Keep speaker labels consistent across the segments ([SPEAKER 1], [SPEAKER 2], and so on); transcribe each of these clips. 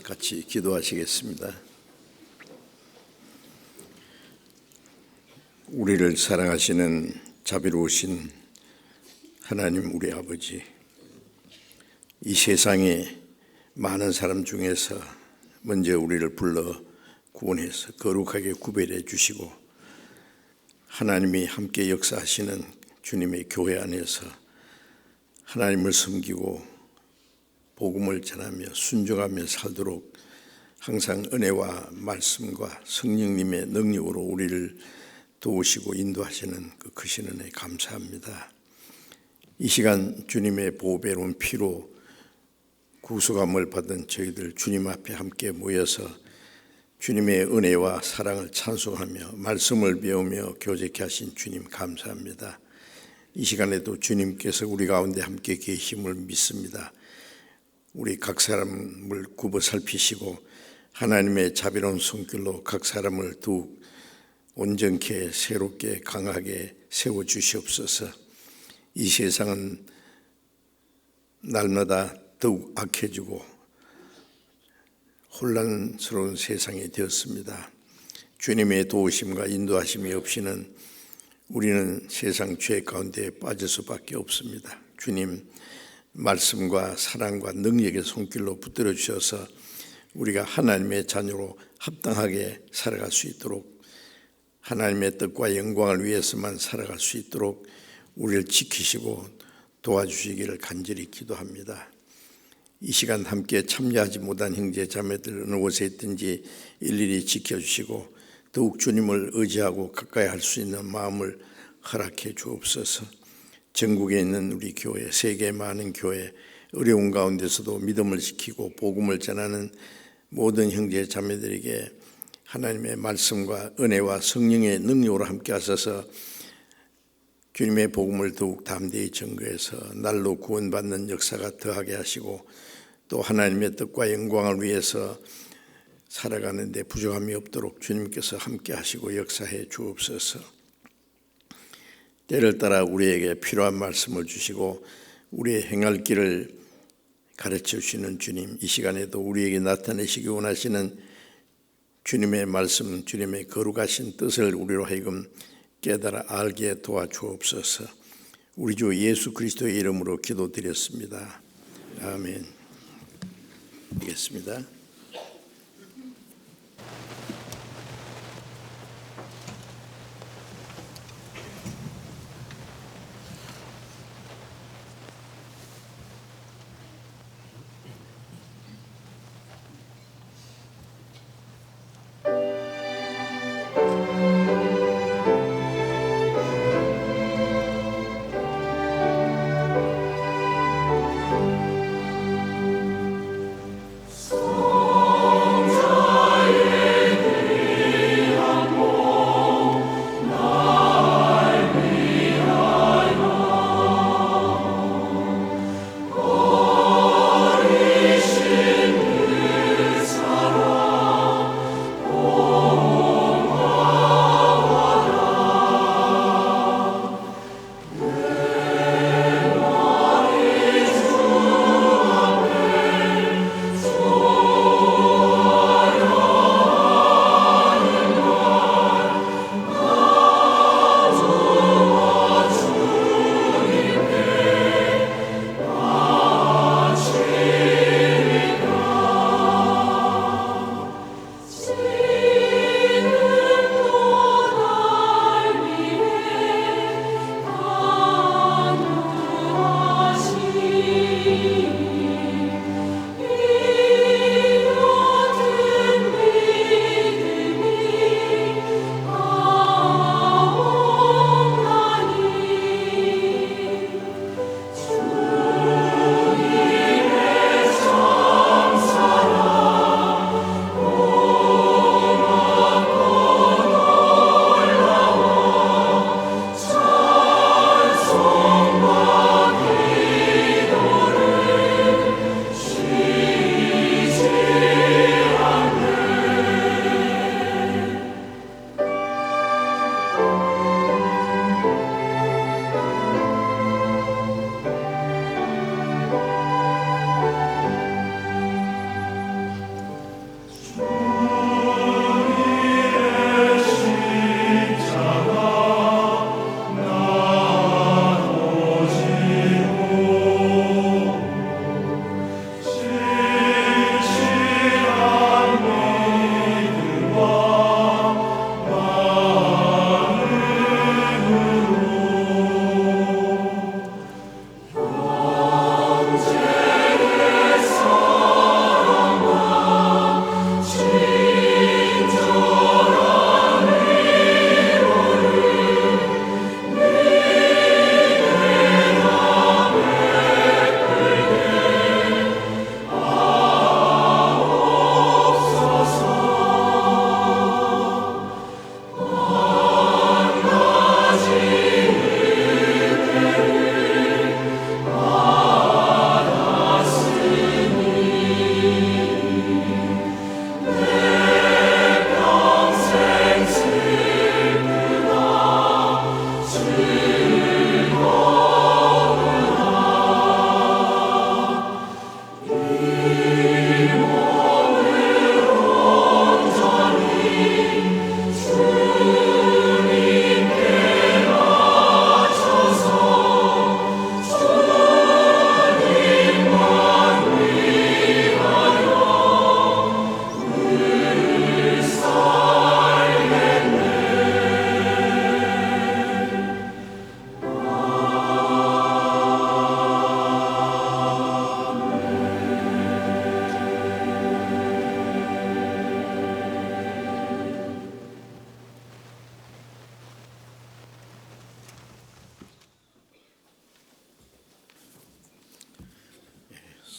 [SPEAKER 1] 같이 기도하시겠습니다. 우리를 사랑하시는 자비로우신 하나님 우리 아버지, 이 세상에 많은 사람 중에서 먼저 우리를 불러 구원해서 거룩하게 구별해 주시고 하나님이 함께 역사하시는 주님의 교회 안에서 하나님을 섬기고 복음을 전하며 순종하며 살도록 항상 은혜와 말씀과 성령님의 능력으로 우리를 도우시고 인도하시는 그 크신 은혜 감사합니다. 이 시간 주님의 보배로운 피로 구속함을 받은 저희들 주님 앞에 함께 모여서 주님의 은혜와 사랑을 찬송하며 말씀을 배우며 교제케 하신 주님 감사합니다. 이 시간에도 주님께서 우리 가운데 함께 계심을 믿습니다. 우리 각 사람을 굽어 살피시고 하나님의 자비로운 손길로 각 사람을 더욱 온전케 새롭게 강하게 세워주시옵소서. 이 세상은 날마다 더욱 악해지고 혼란스러운 세상이 되었습니다. 주님의 도우심과 인도하심이 없이는 우리는 세상 죄 가운데 빠질 수밖에 없습니다. 주님 말씀과 사랑과 능력의 손길로 붙들어 주셔서 우리가 하나님의 자녀로 합당하게 살아갈 수 있도록 하나님의 뜻과 영광을 위해서만 살아갈 수 있도록 우리를 지키시고 도와주시기를 간절히 기도합니다. 이 시간 함께 참여하지 못한 형제 자매들 어느 곳에 있든지 일일이 지켜주시고 더욱 주님을 의지하고 가까이 할 수 있는 마음을 허락해 주옵소서. 전국에 있는 우리 교회, 세계 많은 교회, 어려운 가운데서도 믿음을 지키고 복음을 전하는 모든 형제 자매들에게 하나님의 말씀과 은혜와 성령의 능력으로 함께 하셔서 주님의 복음을 더욱 담대히 전거해서 날로 구원받는 역사가 더하게 하시고 또 하나님의 뜻과 영광을 위해서 살아가는 데 부족함이 없도록 주님께서 함께 하시고 역사해 주옵소서. 때를 따라 우리에게 필요한 말씀을 주시고 우리의 행할 길을 가르쳐 주시는 주님, 이 시간에도 우리에게 나타내시기 원하시는 주님의 말씀, 주님의 거룩하신 뜻을 우리로 하여금 깨달아 알게 도와주옵소서. 우리 주 예수 그리스도의 이름으로 기도드렸습니다. 아멘. 알겠습니다.
[SPEAKER 2] So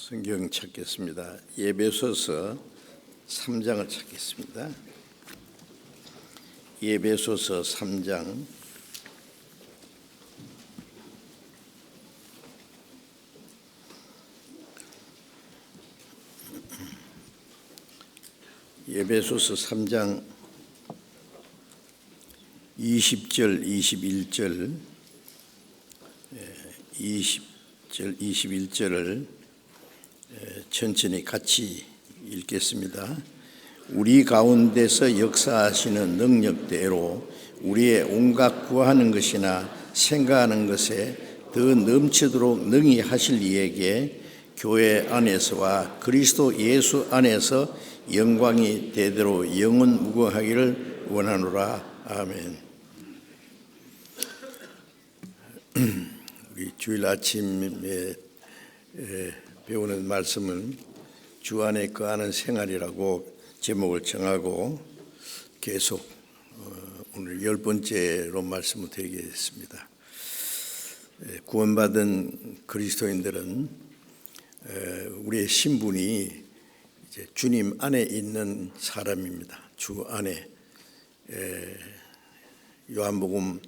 [SPEAKER 1] 성경 찾겠습니다. 에베소서 3장을 찾겠습니다. 에베소서 3장 에베소서 3장 20절, 21절, 20절, 21절을 천천히 같이 읽겠습니다. 우리 가운데서 역사하시는 능력대로 우리의 온갖 구하는 것이나 생각하는 것에 더 넘치도록 능히 하실 이에게 교회 안에서와 그리스도 예수 안에서 영광이 대대로 영원 무궁하기를 원하노라. 아멘. 우리 주일 아침에 배우는 말씀은 주 안에 거하는 생활이라고 제목을 정하고 계속 오늘 10번째로 말씀을 드리겠습니다. 구원받은 그리스도인들은 우리의 신분이 이제 주님 안에 있는 사람입니다. 주 안에. 요한복음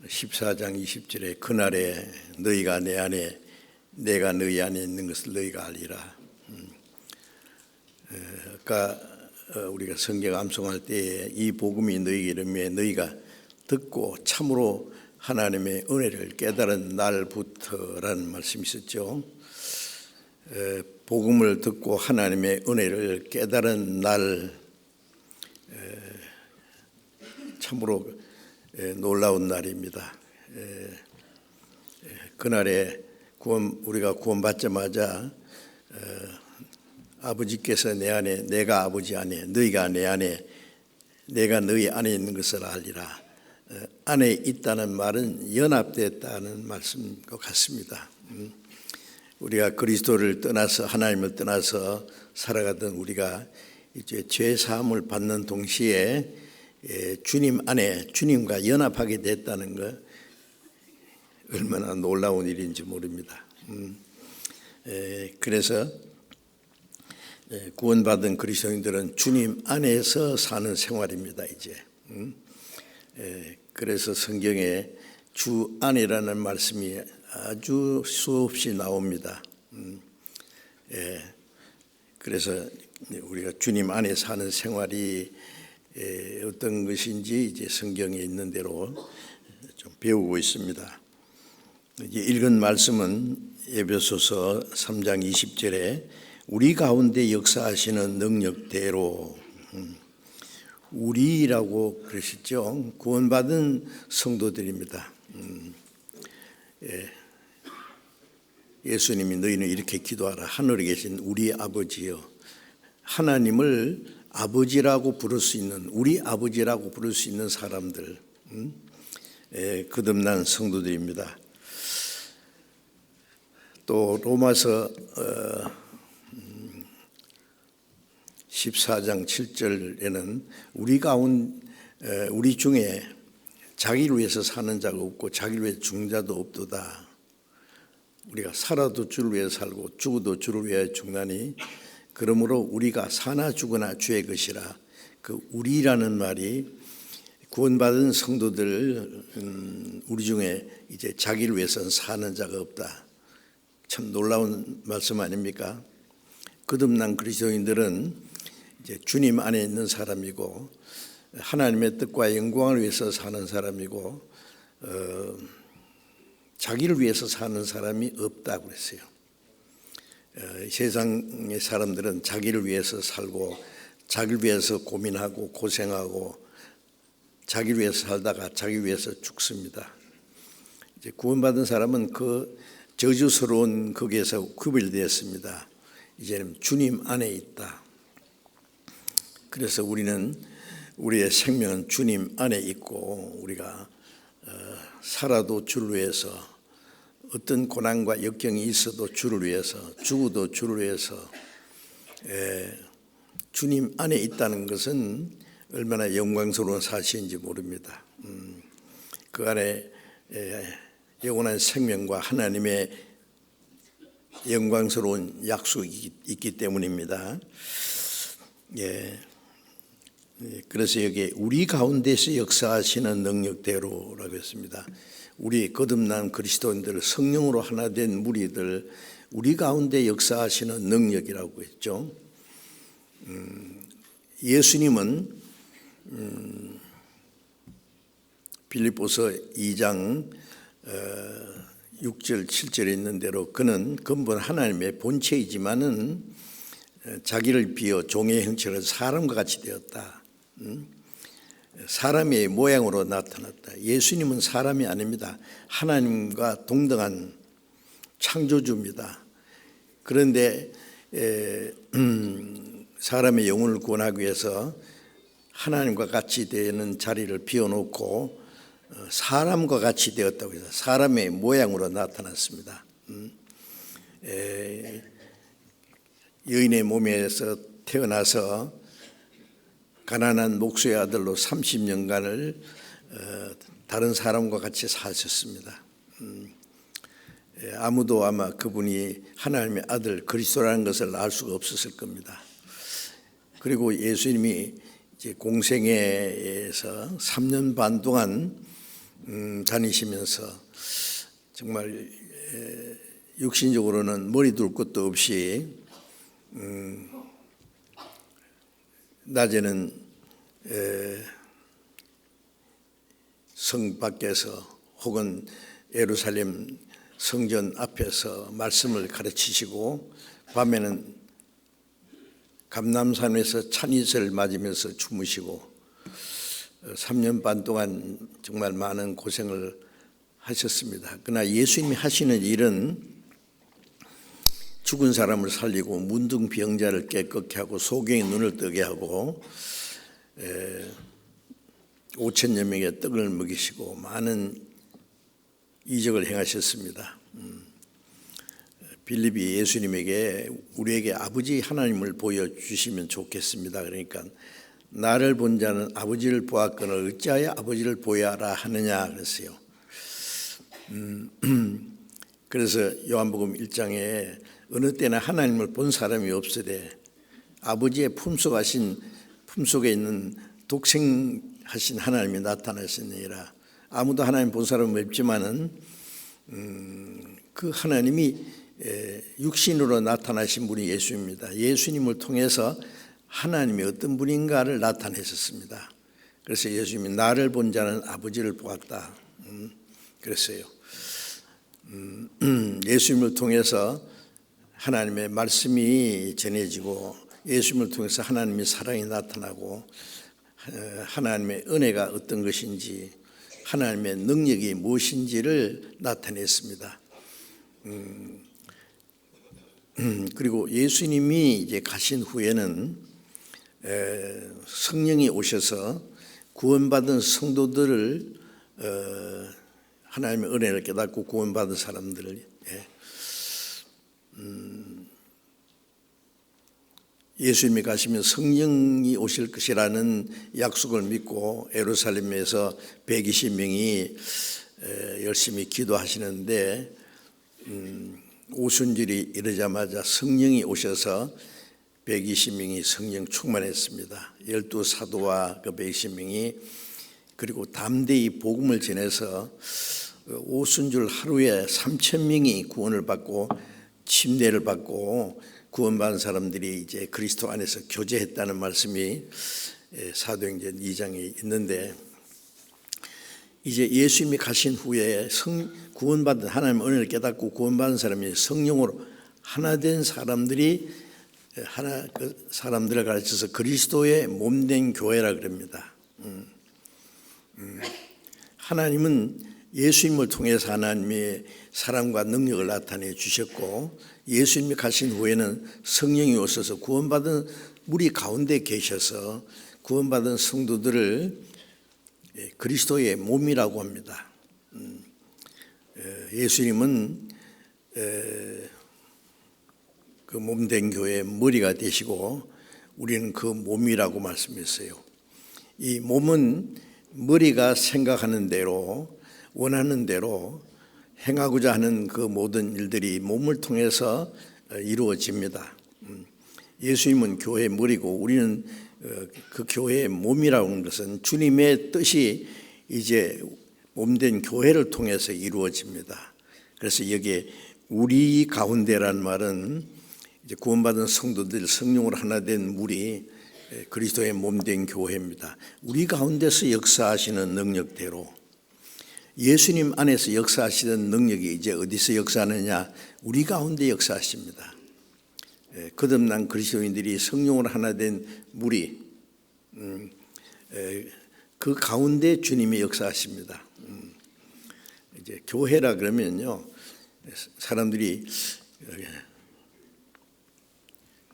[SPEAKER 1] 14장 20절에 그날에 너희가 내 안에 내가 너희 안에 있는 것을 너희가 알리라. 아까 우리가 성경 암송할 때에 이 복음이 너희에게 이르매 너희가 듣고 참으로 하나님의 은혜를 깨달은 날부터라는 말씀이 있었죠. 복음을 듣고 하나님의 은혜를 깨달은 날, 참으로 놀라운 날입니다. 그날에 우리가 구원받자마자 아버지께서 내 안에 내가 아버지 안에 너희가 내 안에 내가 너희 안에 있는 것을 알리라. 안에 있다는 말은 연합됐다는 말씀과 같습니다. 우리가 그리스도를 떠나서 하나님을 떠나서 살아가던 우리가 이제 죄 사함을 받는 동시에 주님 안에 주님과 연합하게 됐다는 것 얼마나 놀라운 일인지 모릅니다. 그래서 구원받은 그리스도인들은 주님 안에서 사는 생활입니다. 이제 그래서 성경에 주 안이라는 말씀이 아주 수없이 나옵니다. 그래서 우리가 주님 안에 사는 생활이 어떤 것인지 이제 성경에 있는 대로 좀 배우고 있습니다. 이제 읽은 말씀은 에베소서 3장 20절에 우리 가운데 역사하시는 능력대로 우리라고 그러셨죠. 구원받은 성도들입니다. 예수님이 너희는 이렇게 기도하라. 하늘에 계신 우리 아버지여. 하나님을 아버지라고 부를 수 있는 우리 아버지라고 부를 수 있는 사람들, 거듭난 성도들입니다. 또 로마서 14장 7절에는 우리 중에 자기를 위해서 사는 자가 없고 자기를 위해 죽는 자도 없도다. 우리가 살아도 주를 위해 살고 죽어도 주를 위해 죽나니 그러므로 우리가 사나 죽으나 주의 것이라. 그 우리라는 말이 구원받은 성도들 우리 중에 이제 자기를 위해서는 사는 자가 없다. 참 놀라운 말씀 아닙니까? 거듭난 그리스도인들은 이제 주님 안에 있는 사람이고 하나님의 뜻과 영광을 위해서 사는 사람이고 자기를 위해서 사는 사람이 없다고 그랬어요. 세상의 사람들은 자기를 위해서 살고 자기를 위해서 고민하고 고생하고 자기를 위해서 살다가 자기를 위해서 죽습니다. 이제 구원받은 사람은 그 저주스러운 거기에서 구별되었습니다. 이제는 주님 안에 있다. 그래서 우리는 우리의 생명은 주님 안에 있고 우리가 살아도 주를 위해서 어떤 고난과 역경이 있어도 주를 위해서 죽어도 주를 위해서 주님 안에 있다는 것은 얼마나 영광스러운 사실인지 모릅니다. 그 안에 영원한 생명과 하나님의 영광스러운 약속이 있기 때문입니다. 예. 그래서 여기 우리 가운데서 역사하시는 능력대로라고 했습니다. 우리 거듭난 그리스도인들, 성령으로 하나 된 무리들, 우리 가운데 역사하시는 능력이라고 했죠. 예수님은 빌립보서 2장 6절 7절에 있는 대로 그는 근본 하나님의 본체이지만은 자기를 비어 종의 형체로 사람과 같이 되었다. 사람의 모양으로 나타났다. 예수님은 사람이 아닙니다. 하나님과 동등한 창조주입니다. 그런데 사람의 영혼을 구원하기 위해서 하나님과 같이 되는 자리를 비워놓고 사람과 같이 되었다고 해서 사람의 모양으로 나타났습니다. 여인의 몸에서 태어나서 가난한 목수의 아들로 30년간을 다른 사람과 같이 사셨습니다. 아무도 아마 그분이 하나님의 아들 그리스도라는 것을 알 수가 없었을 겁니다. 그리고 예수님이 이제 공생애에서 3년 반 동안 다니시면서 정말 육신적으로는 머리 둘 것도 없이 낮에는 성 밖에서 혹은 예루살렘 성전 앞에서 말씀을 가르치시고 밤에는 감람산에서 찬이슬을 맞으면서 주무시고 3년 반 동안 정말 많은 고생을 하셨습니다. 그러나 예수님이 하시는 일은 죽은 사람을 살리고 문둥병자를 깨끗게 하고 소경의 눈을 뜨게 하고 5천여 명의 떡을 먹이시고 많은 이적을 행하셨습니다. 빌립이 예수님에게 우리에게 아버지 하나님을 보여주시면 좋겠습니다. 그러니까 나를 본 자는 아버지를 보았거늘 어찌하여 아버지를 보여라 하느냐 그랬어요. 그래서 요한복음 1장에 어느 때나 하나님을 본 사람이 없으되 아버지의 품속에 있는 독생하신 하나님이 나타나시니라. 아무도 하나님 본 사람은 없지만은 그 하나님이 육신으로 나타나신 분이 예수입니다. 예수님을 통해서 하나님이 어떤 분인가를 나타내셨습니다. 그래서 예수님이 나를 본 자는 아버지를 보았다 그랬어요. 예수님을 통해서 하나님의 말씀이 전해지고 예수님을 통해서 하나님의 사랑이 나타나고 하나님의 은혜가 어떤 것인지 하나님의 능력이 무엇인지를 나타냈습니다. 그리고 예수님이 이제 가신 후에는 성령이 오셔서 구원받은 성도들을 하나님의 은혜를 깨닫고 구원받은 사람들을 예수님이 가시면 성령이 오실 것이라는 약속을 믿고 예루살렘에서 120명이 열심히 기도하시는데 오순절이 이르자마자 성령이 오셔서 120명이 성령 충만했습니다. 12사도와 그 120명이 그리고 담대히 복음을 전해서 오순절 하루에 3,000명이 구원을 받고 침례를 받고 구원받은 사람들이 이제 그리스도 안에서 교제했다는 말씀이 사도행전 2장에 있는데 이제 예수님이 가신 후에 구원받은 하나님의 은혜를 깨닫고 구원받은 사람이 성령으로 하나 된 사람들이 그 사람들을 가르쳐서 그리스도의 몸된 교회라 그럽니다. 하나님은 예수님을 통해서 하나님의 사랑과 능력을 나타내 주셨고 예수님이 가신 후에는 성령이 오셔서 구원받은 무리 가운데 계셔서 구원받은 성도들을 그리스도의 몸이라고 합니다. 예수님은 그 몸된 교회의 머리가 되시고 우리는 그 몸이라고 말씀했어요. 이 몸은 머리가 생각하는 대로 원하는 대로 행하고자 하는 그 모든 일들이 몸을 통해서 이루어집니다. 예수님은 교회의 머리고 우리는 그 교회의 몸이라고 하는 것은 주님의 뜻이 이제 몸된 교회를 통해서 이루어집니다. 그래서 여기에 우리 가운데란 말은 이제 구원받은 성도들 성령으로 하나 된 무리 그리스도의 몸된 교회입니다. 우리 가운데서 역사하시는 능력대로 예수님 안에서 역사하시는 능력이 이제 어디서 역사하느냐? 우리 가운데 역사하십니다. 거듭난 그리스도인들이 성령으로 하나 된 무리 그 가운데 주님이 역사하십니다. 이제 교회라 그러면요, 사람들이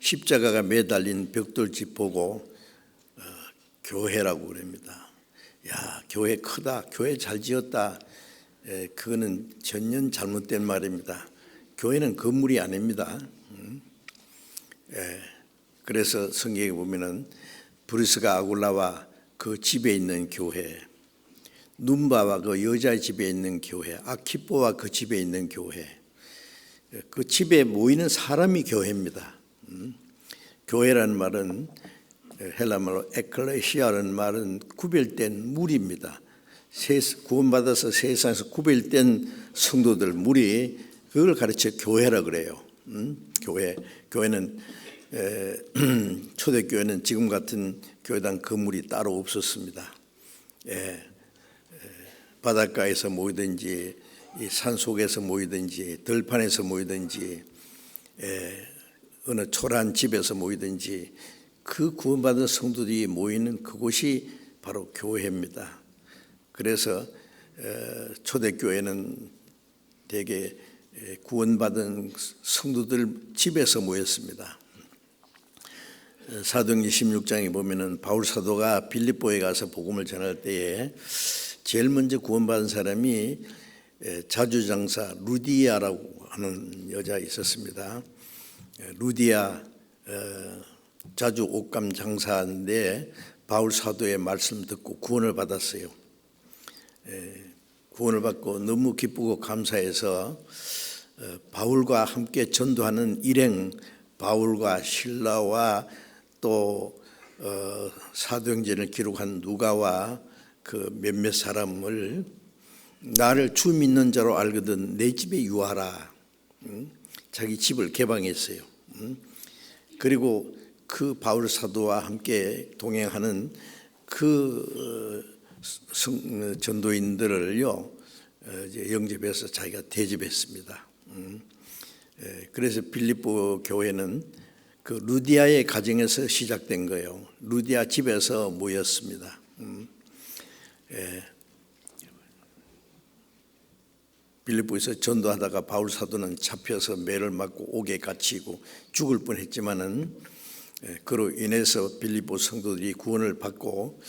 [SPEAKER 1] 십자가가 매달린 벽돌집 보고 교회라고 그럽니다. 야, 교회 크다, 교회 잘 지었다. 그거는 전혀 잘못된 말입니다. 교회는 건물이 아닙니다. 그래서 성경에 보면은 브리스가 아굴라와 그 집에 있는 교회, 눈바와 그 여자의 집에 있는 교회, 아키포와 그 집에 있는 교회, 그 집에 모이는 사람이 교회입니다. 교회라는 말은 헬라말로 에클레시아라는 말은 구별된 무리입니다. 구원받아서 세상에서 구별된 성도들 무리, 그걸 가르쳐 교회라 그래요. 교회는 초대교회는 지금 같은 교회당 건물이 따로 없었습니다. 바닷가에서 모이든지 산속에서 모이든지 들판에서 모이든지 어느 초라한 집에서 모이든지 그 구원받은 성도들이 모이는 그곳이 바로 교회입니다. 그래서 초대교회는 대개 구원받은 성도들 집에서 모였습니다. 사도행전 16장에 보면은 바울 사도가 빌립보에 가서 복음을 전할 때에 제일 먼저 구원받은 사람이 자주장사 루디아라고 하는 여자 있었습니다. 루디아 자주 옷감 장사인데 바울 사도의 말씀 듣고 구원을 받았어요. 구원을 받고 너무 기쁘고 감사해서 바울과 함께 전도하는 일행 바울과 실라와 또 사도행전을 기록한 누가와 그 몇몇 사람을 나를 주 믿는 자로 알거든 내 집에 유하라. 자기 집을 개방했어요. 그리고 그 바울 사도와 함께 동행하는 그 전도인들을요 영접해서 자기가 대접했습니다. 그래서 빌립보 교회는 그 루디아의 가정에서 시작된 거예요. 루디아 집에서 모였습니다. 빌립보에서 전도하다가 바울 사도는 잡혀서 매를 맞고 옥에 갇히고 죽을 뻔했지만은 그로 인해서 빌립보 성도들이 구원을 받고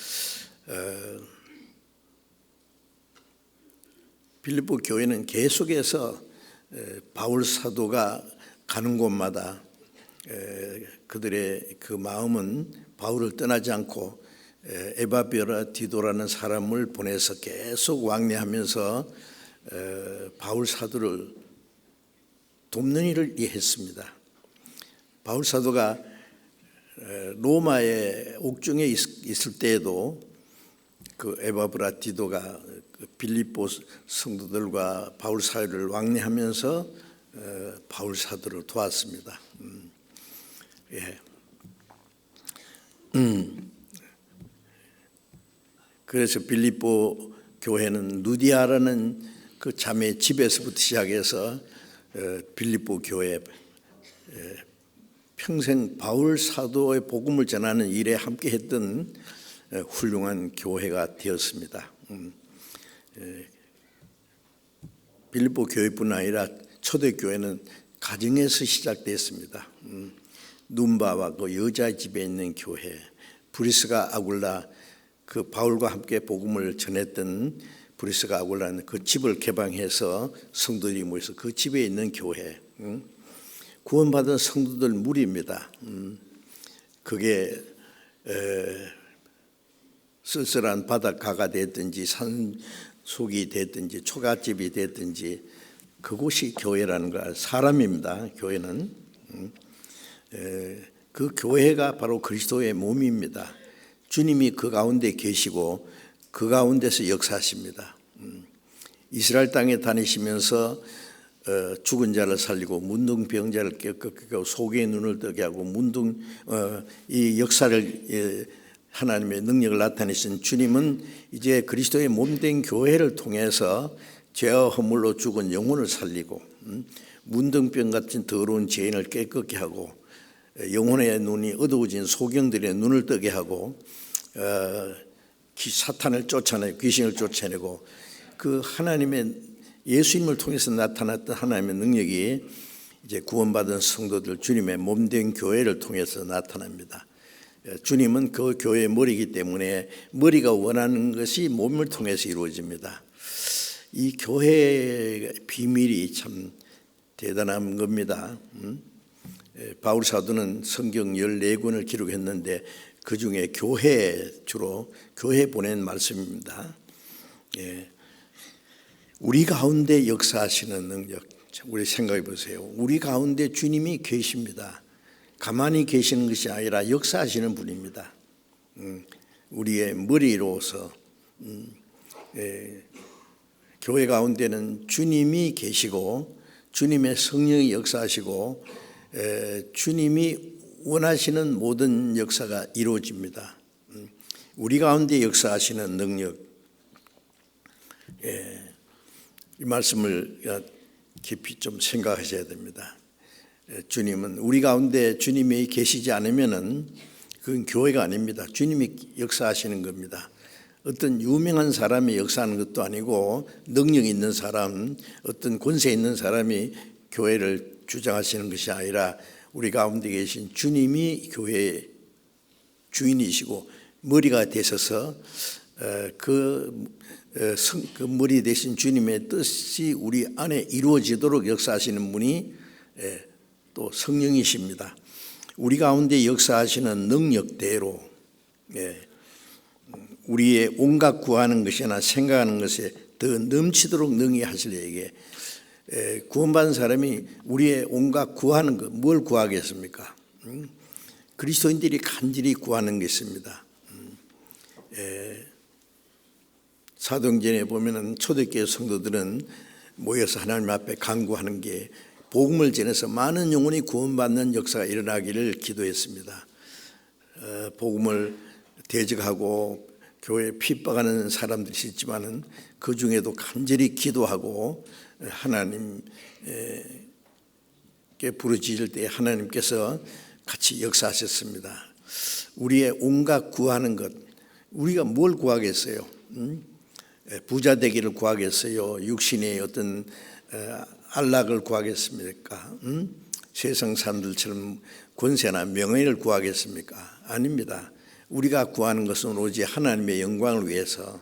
[SPEAKER 1] 빌립보 교회는 계속해서 바울 사도가 가는 곳마다 그들의 그 마음은 바울을 떠나지 않고 에바베라 디도라는 사람을 보내서 계속 왕래하면서 바울 사도를 돕는 일을 했습니다. 바울 사도가 로마의 옥중에 있을 때에도 그 에바브라 디도가 빌립보 성도들과 바울 사도를 왕래하면서 바울 사도를 도왔습니다. 그래서 빌립보 교회는 루디아라는 그 자매 집에서부터 시작해서 빌립보 교회 평생 바울 사도의 복음을 전하는 일에 함께했던 훌륭한 교회가 되었습니다. 빌립보 교회뿐 아니라 초대교회는 가정에서 시작됐습니다. 눈바와 그 여자 집에 있는 교회, 브리스가 아굴라 그 바울과 함께 복음을 전했던 브리스가 아굴라는 그 집을 개방해서 성도들이 모여서 그 집에 있는 교회, 구원받은 성도들 무리입니다. 그게 쓸쓸한 바닷가가 됐든지 산속이 됐든지 초가집이 됐든지 그곳이 교회라는 거, 사람입니다. 교회는 그 교회가 바로 그리스도의 몸입니다. 주님이 그 가운데 계시고 그 가운데서 역사하십니다. 이스라엘 땅에 다니시면서 죽은 자를 살리고 문둥병자를 깨끗게 하고 소경의 눈을 뜨게 하고 이 역사를 하나님의 능력을 나타내신 주님은 이제 그리스도의 몸된 교회를 통해서 죄와 허물로 죽은 영혼을 살리고 문둥병 같은 더러운 죄인을 깨끗게 하고 영혼의 눈이 어두워진 소경들의 눈을 뜨게 하고 사탄을 쫓아내고 귀신을 쫓아내고 그 하나님의 예수님을 통해서 나타났던 하나님의 능력이 이제 구원받은 성도들 주님의 몸된 교회를 통해서 나타납니다. 주님은 그 교회의 머리이기 때문에 머리가 원하는 것이 몸을 통해서 이루어집니다. 이 교회의 비밀이 참 대단한 겁니다. 바울 사도는 성경 14권을 기록했는데 그 중에 주로 교회 보낸 말씀입니다. 우리 가운데 역사하시는 능력, 우리 생각해 보세요. 우리 가운데 주님이 계십니다. 가만히 계시는 것이 아니라 역사하시는 분입니다. 우리의 머리로서 교회 가운데는 주님이 계시고 주님의 성령이 역사하시고 주님이 원하시는 모든 역사가 이루어집니다. 우리 가운데 역사하시는 능력, 이 말씀을 깊이 좀 생각하셔야 됩니다. 주님은 우리 가운데 주님이 계시지 않으면은 그건 교회가 아닙니다. 주님이 역사하시는 겁니다. 어떤 유명한 사람이 역사하는 것도 아니고 능력 있는 사람, 어떤 권세 있는 사람이 교회를 주장하시는 것이 아니라 우리 가운데 계신 주님이 교회의 주인이시고 머리가 되셔서 그 머리 되신 주님의 뜻이 우리 안에 이루어지도록 역사하시는 분이 또 성령이십니다. 우리 가운데 역사하시는 능력대로 우리의 온갖 구하는 것이나 생각하는 것에 더 넘치도록 능히 하시려에게 구원받은 사람이 우리의 온갖 구하는 것, 뭘 구하겠습니까? 그리스도인들이 간절히 구하는 게 있습니다. 사도행전에 보면은 초대교회 성도들은 모여서 하나님 앞에 간구하는 게 복음을 전해서 많은 영혼이 구원받는 역사가 일어나기를 기도했습니다. 복음을 대적하고 교회에 핍박하는 사람들이 있지만은 그 중에도 간절히 기도하고 하나님께 부르짖을 때 하나님께서 같이 역사하셨습니다. 우리의 온갖 구하는 것, 우리가 뭘 구하겠어요? 부자 되기를 구하겠어요? 육신의 어떤 안락을 구하겠습니까? 세상 사람들처럼 권세나 명예를 구하겠습니까? 아닙니다. 우리가 구하는 것은 오로지 하나님의 영광을 위해서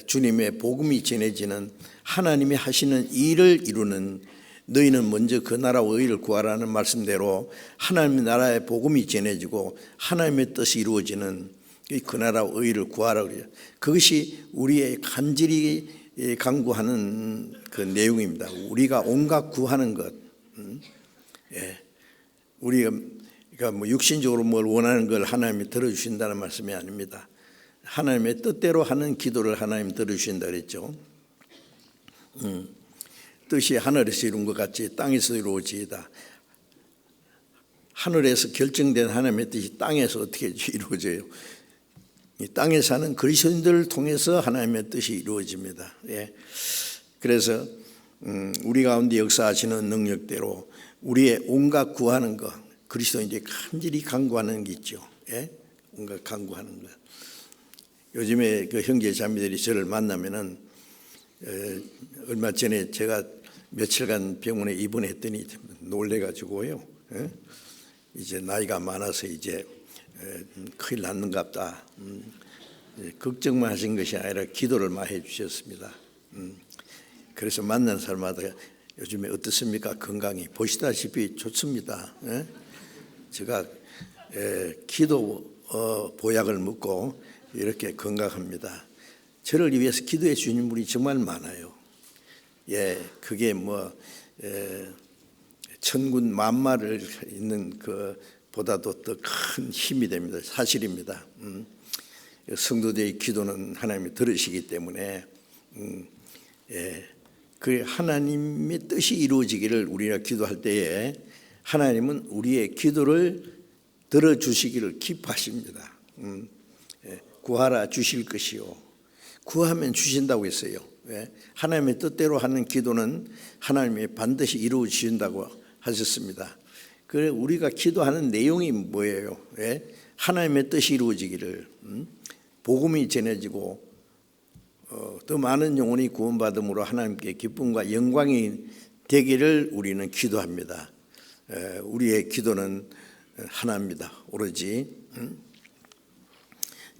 [SPEAKER 1] 주님의 복음이 전해지는 하나님이 하시는 일을 이루는, 너희는 먼저 그 나라와 의를 구하라는 말씀대로 하나님의 나라의 복음이 전해지고 하나님의 뜻이 이루어지는 그 나라와 의를 구하라고 그래요. 그것이 우리의 간절히 간구하는 그 내용입니다. 우리가 온갖 구하는 것, 우리가 그러니까 뭐 육신적으로 뭘 원하는 걸 하나님이 들어주신다는 말씀이 아닙니다. 하나님의 뜻대로 하는 기도를 하나님 들어주신다 그랬죠. 뜻이 하늘에서 이룬 것 같이 땅에서 이루어지이다. 하늘에서 결정된 하나님의 뜻이 땅에서 어떻게 이루어져요? 이 땅에 사는 그리스도인들을 통해서 하나님의 뜻이 이루어집니다. 그래서 우리 가운데 역사하시는 능력대로 우리의 온갖 구하는 것, 그리스도인들이 간절히 간구하는 게 있죠. 온갖 간구하는 것. 요즘에 그 형제 자매들이 저를 만나면은 얼마 전에 제가 며칠간 병원에 입원했더니 놀래가지고요. 이제 나이가 많아서 이제 큰일 났는갑다. 걱정만 하신 것이 아니라 기도를 많이 해주셨습니다. 그래서 만난 사람마다 요즘에 어떻습니까? 건강이 보시다시피 좋습니다. 제가 기도 보약을 먹고 이렇게 건강합니다. 저를 위해서 기도해 주시는 분이 정말 많아요. 그게 천군 만마를 있는 그 보다도 더 큰 힘이 됩니다. 사실입니다. 성도들의 기도는 하나님이 들으시기 때문에 그 하나님의 뜻이 이루어지기를 우리가 기도할 때에 하나님은 우리의 기도를 들어주시기를 기뻐하십니다. 구하라 주실 것이요. 구하면 주신다고 했어요. 하나님의 뜻대로 하는 기도는 하나님이 반드시 이루어 주신다고 하셨습니다. 그래 우리가 기도하는 내용이 뭐예요? 하나님의 뜻이 이루어지기를, 복음이 전해지고 더 많은 영혼이 구원받음으로 하나님께 기쁨과 영광이 되기를 우리는 기도합니다. 우리의 기도는 하나입니다. 오로지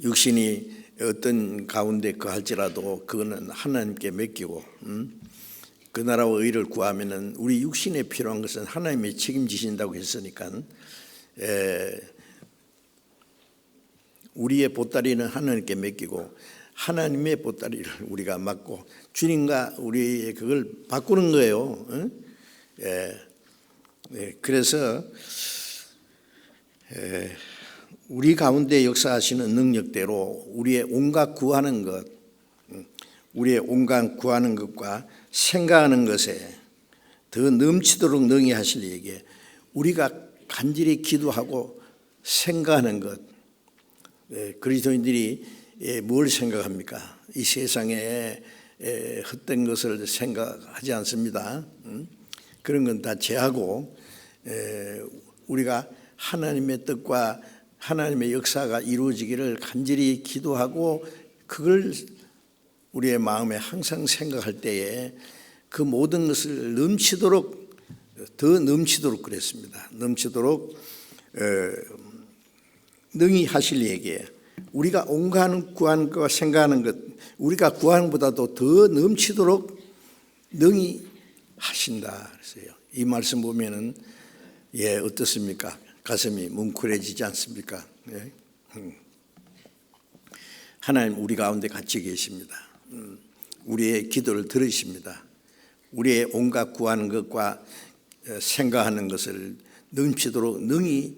[SPEAKER 1] 육신이 어떤 가운데 거할지라도 그거는 하나님께 맡기고 그 나라와 의를 구하면은 우리 육신에 필요한 것은 하나님이 책임지신다고 했으니까 우리의 보따리는 하나님께 맡기고 하나님의 보따리를 우리가 맡고 주님과 우리의 그걸 바꾸는 거예요. 그래서 우리 가운데 역사하시는 능력대로 우리의 온갖 구하는 것, 우리의 온갖 구하는 것과 생각하는 것에 더 넘치도록 능히 하실 얘기에 우리가 간절히 기도하고 생각하는 것, 그리스도인들이 뭘 생각합니까? 이 세상에 헛된 것을 생각하지 않습니다. 그런 건 다 제하고 우리가 하나님의 뜻과 하나님의 역사가 이루어지기를 간절히 기도하고 그걸 우리의 마음에 항상 생각할 때에 그 모든 것을 넘치도록 더 넘치도록 그랬습니다. 넘치도록 능히 하실 얘기에 우리가 온갖 구하는 것과 생각하는 것 우리가 구하는 것보다도 더 넘치도록 능히 하신다 그랬어요. 이 말씀 보면은 어떻습니까? 가슴이 뭉클해지지 않습니까? 하나님 우리 가운데 같이 계십니다. 우리의 기도를 들으십니다. 우리의 온갖 구하는 것과 생각하는 것을 넘치도록 능히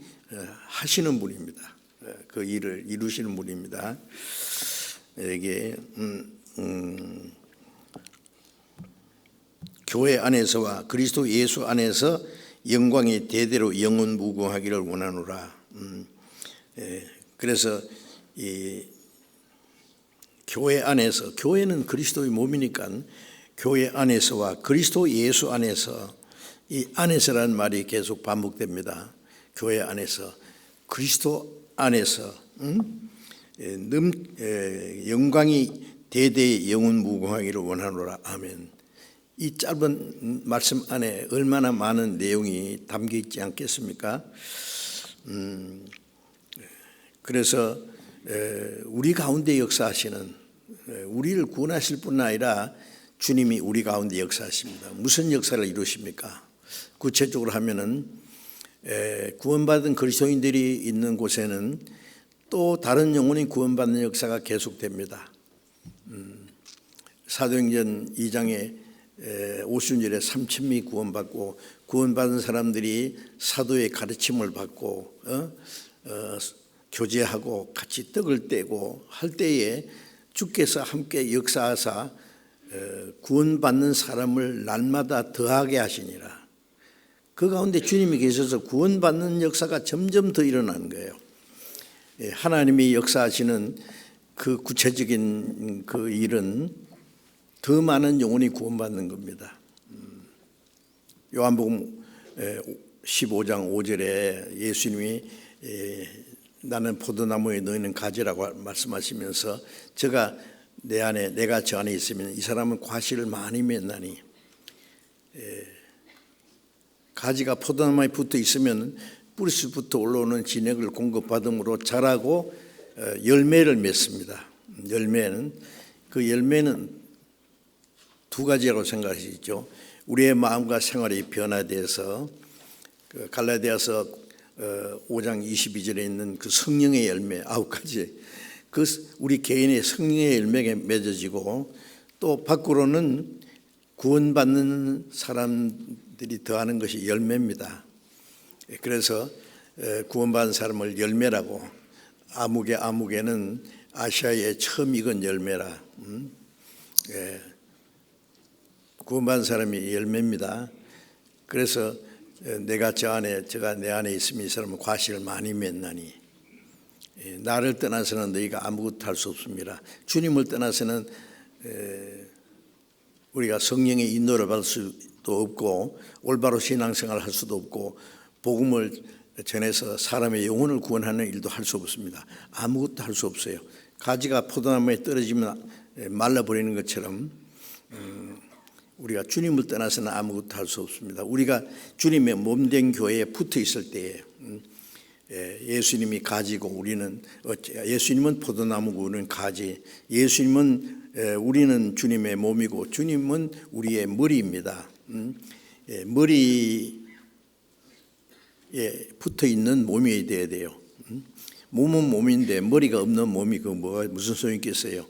[SPEAKER 1] 하시는 분입니다. 그 일을 이루시는 분입니다. 이게 교회 안에서와 그리스도 예수 안에서 영광이 대대로 영원무궁하기를 원하노라. 그래서 이 교회 안에서, 교회는 그리스도의 몸이니까 교회 안에서와 그리스도 예수 안에서, 이 안에서라는 말이 계속 반복됩니다. 교회 안에서, 그리스도 안에서 영광이 대대의 영원무궁하기를 원하노라. 아멘. 이 짧은 말씀 안에 얼마나 많은 내용이 담겨 있지 않겠습니까? 그래서 우리 가운데 역사하시는, 우리를 구원하실 뿐 아니라 주님이 우리 가운데 역사하십니다. 무슨 역사를 이루십니까? 구체적으로 하면은 구원받은 그리스도인들이 있는 곳에는 또 다른 영혼이 구원받는 역사가 계속됩니다. 사도행전 2장에 오순절에 3,000명이 구원받고 구원받은 사람들이 사도의 가르침을 받고 교제하고 같이 떡을 떼고 할 때에 주께서 함께 역사하사 구원받는 사람을 날마다 더하게 하시니라. 그 가운데 주님이 계셔서 구원받는 역사가 점점 더 일어나는 거예요. 하나님이 역사하시는 그 구체적인 그 일은 더 많은 영혼이 구원받는 겁니다. 요한복음 15장 5절에 예수님이 나는 포도나무에 너희는 가지라고 말씀하시면서 저가 내 안에 내가 저 안에 있으면 이 사람은 과실을 많이 맺나니, 가지가 포도나무에 붙어 있으면 뿌리수부터 올라오는 진액을 공급받음으로 자라고 열매를 맺습니다. 그 열매는 두 가지라고 생각하시죠. 우리의 마음과 생활이 변화돼서 갈라디아서 5장 22절에 있는 그 성령의 열매 9가지, 그 우리 개인의 성령의 열매가 맺어지고 또 밖으로는 구원받는 사람들이 더하는 것이 열매입니다. 그래서 구원받은 사람을 열매라고, 아무개는 아시아에 처음 익은 열매라. 구원받은 사람이 열매입니다. 그래서 저가 내 안에 있으면 이 사람은 과실을 많이 맺나니, 나를 떠나서는 너희가 아무것도 할 수 없습니다. 주님을 떠나서는 우리가 성령의 인도를 받을 수도 없고, 올바로 신앙생활을 할 수도 없고, 복음을 전해서 사람의 영혼을 구원하는 일도 할 수 없습니다. 아무것도 할 수 없어요. 가지가 포도나무에 떨어지면 말라버리는 것처럼 우리가 주님을 떠나서는 아무것도 할 수 없습니다. 우리가 주님의 몸된 교회에 붙어 있을 때에 예수님이 가지고 예수님은 포도나무고 우리는 가지, 우리는 주님의 몸이고 주님은 우리의 머리입니다. 머리에 붙어 있는 몸이 되어야 돼요. 몸은 몸인데 머리가 없는 몸이 무슨 소용이 있겠어요?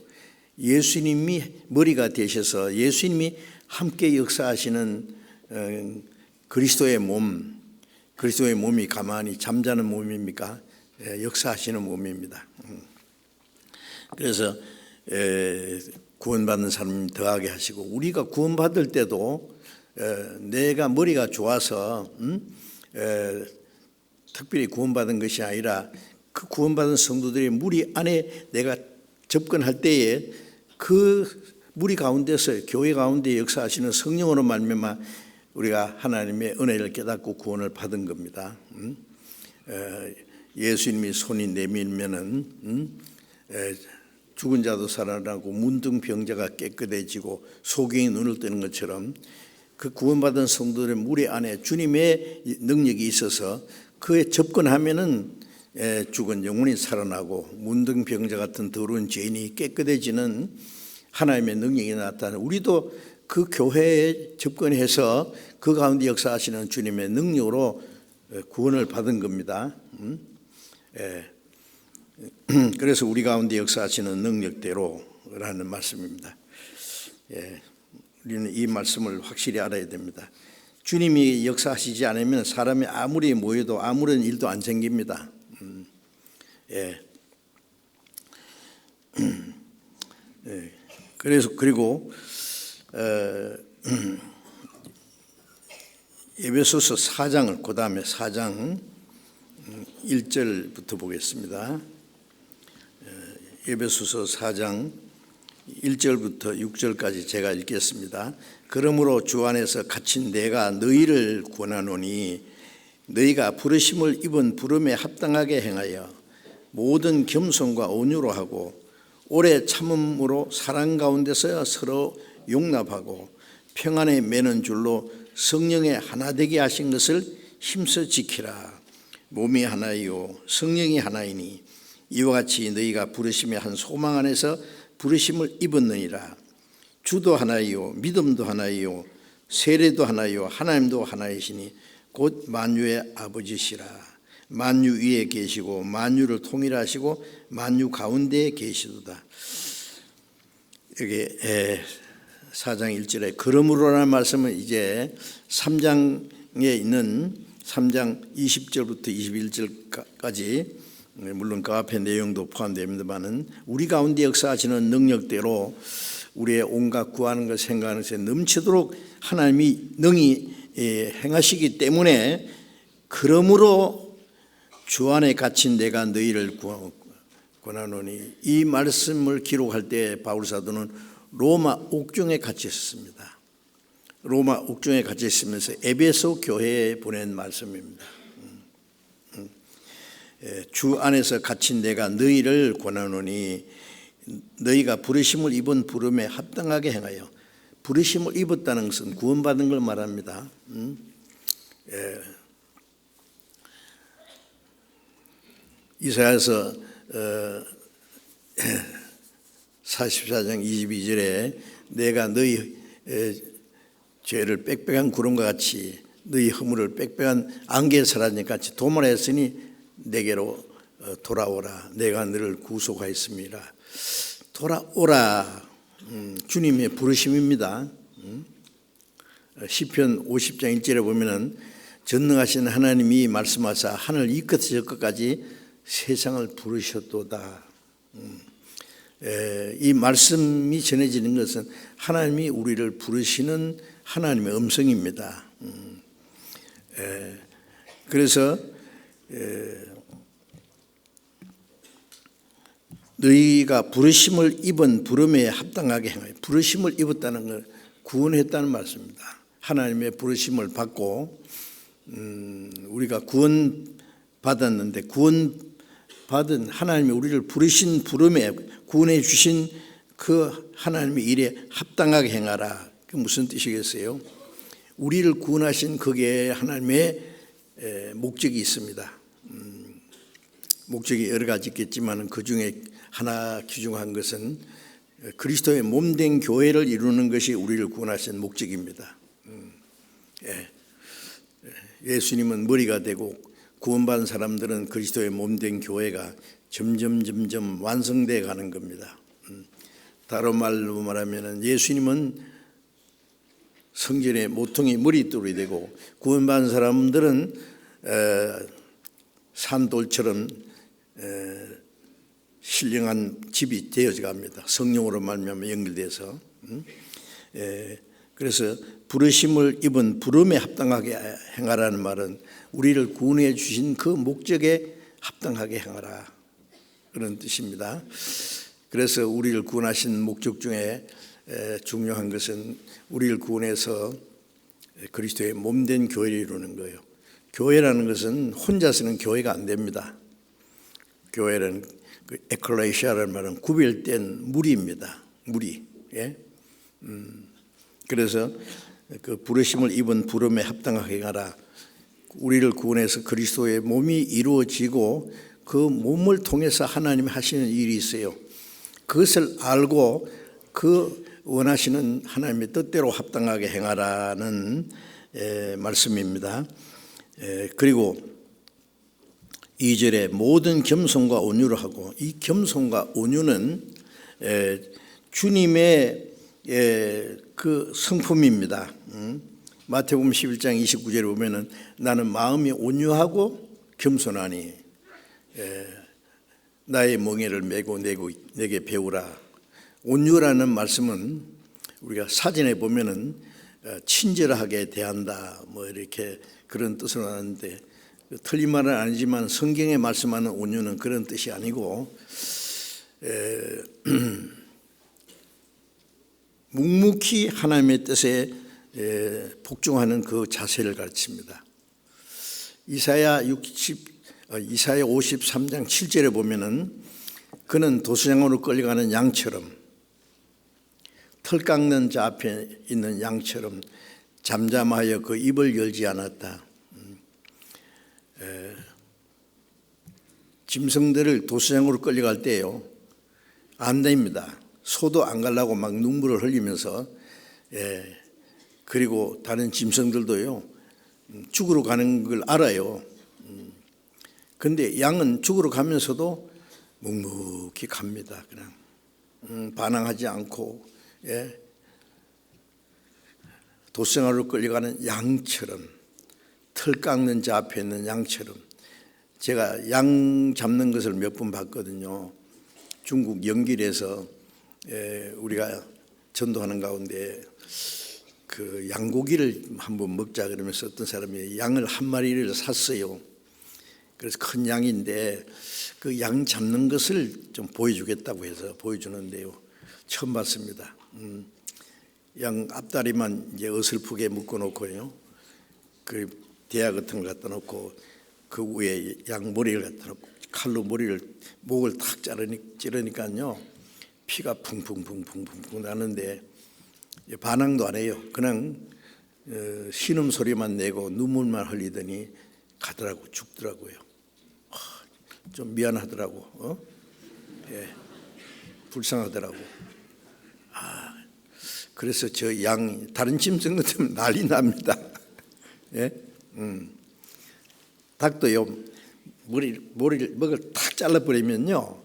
[SPEAKER 1] 예수님이 머리가 되셔서 예수님이 함께 역사하시는 그리스도의 몸이 가만히 잠자는 몸입니까? 역사하시는 몸입니다. 그래서 구원받는 사람 더하게 하시고, 우리가 구원받을 때도 내가 머리가 좋아서 특별히 구원받은 것이 아니라 그 구원받은 성도들의 무리 안에 내가 접근할 때에 그 무리 가운데서 교회 가운데 역사하시는 성령으로 말미암아 우리가 하나님의 은혜를 깨닫고 구원을 받은 겁니다. 예수님이 손이 내밀면은 죽은 자도 살아나고 문둥병자가 깨끗해지고 소경이 눈을 뜨는 것처럼, 그 구원받은 성도들의 무리 안에 주님의 능력이 있어서 그에 접근하면은 죽은 영혼이 살아나고 문둥병자 같은 더러운 죄인이 깨끗해지는 하나님의 능력이 나타나는, 우리도 그 교회에 접근해서 그 가운데 역사하시는 주님의 능력으로 구원을 받은 겁니다. 그래서 우리 가운데 역사하시는 능력대로라는 말씀입니다. 우리는 이 말씀을 확실히 알아야 됩니다. 주님이 역사하시지 않으면 사람이 아무리 모여도 아무런 일도 안 생깁니다. 그리고 에베소서 4장을 그 다음에 4장 1절부터 보겠습니다. 에베소서 4장 1절부터 6절까지 제가 읽겠습니다. 그러므로 주 안에서 갇힌 내가 너희를 권하노니 너희가 부르심을 입은 부름에 합당하게 행하여 모든 겸손과 온유로 하고 오래 참음으로 사랑 가운데서 서로 용납하고 평안에 매는 줄로 성령의 하나 되게 하신 것을 힘써 지키라. 몸이 하나이요 성령이 하나이니 이와 같이 너희가 부르심의 한 소망 안에서 부르심을 입었느니라. 주도 하나이요 믿음도 하나이요 세례도 하나이요 하나님도 하나이시니 곧 만유의 아버지시라. 만유 위에 계시고 만유를 통일하시고 만유 가운데에 계시도다. 여기 4장 1절에 그러므로라는 말씀은 이제 3장에 있는 3장 20절부터 21절까지, 물론 그 앞에 내용도 포함됩니다만은 우리 가운데 역사하시는 능력대로 우리의 온갖 구하는 것 생각하는 것에 넘치도록 하나님이 능히 행하시기 때문에, 그러므로 주 안에 갇힌 내가 너희를 권하노니, 이 말씀을 기록할 때 바울 사도는 로마 옥중에 갇혀 있었습니다. 로마 옥중에 갇혀 있으면서 에베소 교회에 보낸 말씀입니다. 주 안에서 갇힌 내가 너희를 권하노니 너희가 부르심을 입은 부름에 합당하게 행하여, 부르심을 입었다는 것은 구원받은 걸 말합니다. 이사야서 44장 22절에 내가 너희 죄를 빽빽한 구름과 같이 너희 허물을 빽빽한 안개의 사라진 같이 도말하였으니 내게로 돌아오라. 내가 너를 구속하였습니다. 돌아오라. 주님의 부르심입니다. 시편 50장 1절에 보면은 전능하신 하나님이 말씀하사 하늘 이 끝에서 저 끝까지 세상을 부르셨도다. 이 말씀이 전해지는 것은 하나님이 우리를 부르시는 하나님의 음성입니다. 그래서 너희가 부르심을 입은 부름에 합당하게 행하여, 부르심을 입었다는 걸 구원했다는 말씀입니다. 하나님의 부르심을 받고 우리가 구원받았는데 구원받은 하나님이 우리를 부르신 부름에 구원해 주신 그 하나님의 일에 합당하게 행하라. 그게 무슨 뜻이겠어요? 우리를 구원하신 그게 하나님의 목적이 있습니다. 목적이 여러 가지 있겠지만 그 중에 하나 귀중한 것은 그리스도의 몸된 교회를 이루는 것이 우리를 구원하신 목적입니다. 예수님은 머리가 되고 구원받은 사람들은 그리스도의 몸된 교회가 점점 완성되어 가는 겁니다. 다른 말로 말하면 예수님은 성전의 모퉁이 머릿돌이 되고 구원받은 사람들은 산돌처럼 신령한 집이 되어져 갑니다. 성령으로 말미암아 연결돼서. 그래서 부르심을 입은 부름에 합당하게 행하라는 말은 우리를 구원해 주신 그 목적에 합당하게 행하라, 그런 뜻입니다. 그래서 우리를 구원하신 목적 중에 중요한 것은 우리를 구원해서 그리스도의 몸된 교회를 이루는 거예요. 교회라는 것은 혼자서는 교회가 안 됩니다. 교회는 그 에클레시아라는 말은 구별된 무리입니다. 무리. 그래서 그 부르심을 입은 부름에 합당하게 행하라. 우리를 구원해서 그리스도의 몸이 이루어지고 그 몸을 통해서 하나님이 하시는 일이 있어요. 그것을 알고 그 원하시는 하나님의 뜻대로 합당하게 행하라는 말씀입니다. 그리고 2절에 모든 겸손과 온유를 하고, 이 겸손과 온유는 주님의 그 성품입니다. 마태복음 11장 29절에 보면은 나는 마음이 온유하고 겸손하니 나의 멍에를 메고 내게 배우라. 온유라는 말씀은 우리가 사전에 보면은 친절하게 대한다, 뭐 이렇게 그런 뜻으로 하는데, 틀린 말은 아니지만 성경에 말씀하는 온유는 그런 뜻이 아니고 묵묵히 하나님의 뜻에 복종하는 그 자세를 가르칩니다. 이사야 53장 7절에 보면은 그는 도수장으로 끌려가는 양처럼, 털 깎는 자 앞에 있는 양처럼 잠잠하여 그 입을 열지 않았다. 짐승들을 도수장으로 끌려갈 때요, 안 됩니다. 소도 안 가려고 막 눈물을 흘리면서, 그리고 다른 짐승들도요 죽으러 가는 걸 알아요. 근데 양은 죽으러 가면서도 묵묵히 갑니다. 그냥 반항하지 않고, 도수장으로 끌려가는 양처럼, 털 깎는 자 앞에 있는 양처럼. 제가 양 잡는 것을 몇 번 봤거든요. 중국 영길에서 우리가 전도하는 가운데 그 양고기를 한번 먹자 그러면서 어떤 사람이 양을 한 마리를 샀어요. 그래서 큰 양인데 그 양 잡는 것을 좀 보여주겠다고 해서 보여주는데요, 처음 봤습니다. 양 앞다리만 이제 어설프게 묶어놓고요, 그 대야 같은 걸 갖다 놓고 그 위에 양 머리를 갖다 놓고 칼로 목을 탁 찌르니까요 피가 풍풍 나는데 반항도 안 해요. 그냥 신음 소리만 내고 눈물만 흘리더니 가더라고, 죽더라고요. 좀 미안하더라고. 불쌍하더라고. 그래서 저 양 다른 짐승 같으면 난리 납니다. 닭도요, 머리를 탁 잘라버리면요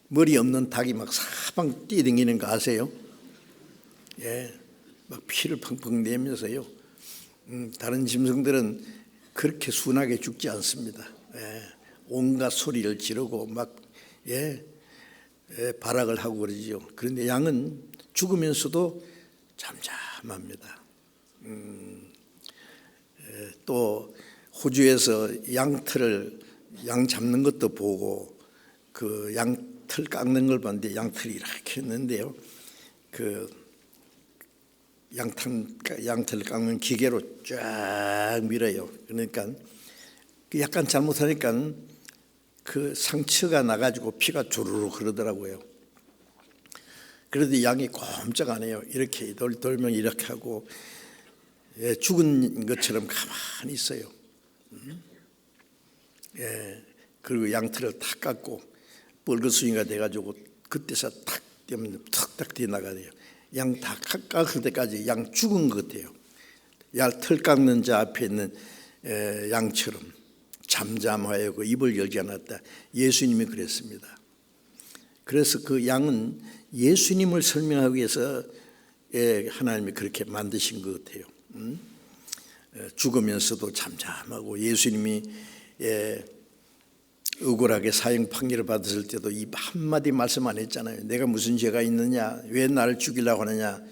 [SPEAKER 1] 머리 없는 닭이 막 사방 뛰어다니는 거 아세요? 막 피를 펑펑 내면서요 다른 짐승들은 그렇게 순하게 죽지 않습니다. 온갖 소리를 지르고 막 발악을 하고 그러지요. 그런데 양은 죽으면서도 잠잠합니다. 또 호주에서 양 잡는 것도 보고 그 양털 깎는 걸 봤는데 양털이 이렇게 했는데요. 그 양털 깎는 기계로 쫙 밀어요. 그러니까 약간 잘못하니까 그 상처가 나가지고 피가 주르륵 흐르더라고요. 그래도 양이 꼼짝 안 해요. 이렇게 돌면 이렇게 하고 죽은 것처럼 가만히 있어요. 그리고 양털을 탁 깎고 뻘거숭이가 돼가지고 그때서 탁 뛰면 탁탁 뛰어나가요. 양 다 깎을 때까지 양 죽은 것 같아요. 털 깎는 자 앞에 있는 양처럼 잠잠하여 그 입을 열지 않았다. 예수님이 그랬습니다. 그래서 그 양은 예수님을 설명하기 위해서 하나님이 그렇게 만드신 것 같아요. 죽으면서도 잠잠하고 예수님이 억울하게 사형 판결을 받았을 때도 이 한마디 말씀 안 했잖아요. 내가 무슨 죄가 있느냐, 왜 나를 죽이려고 하느냐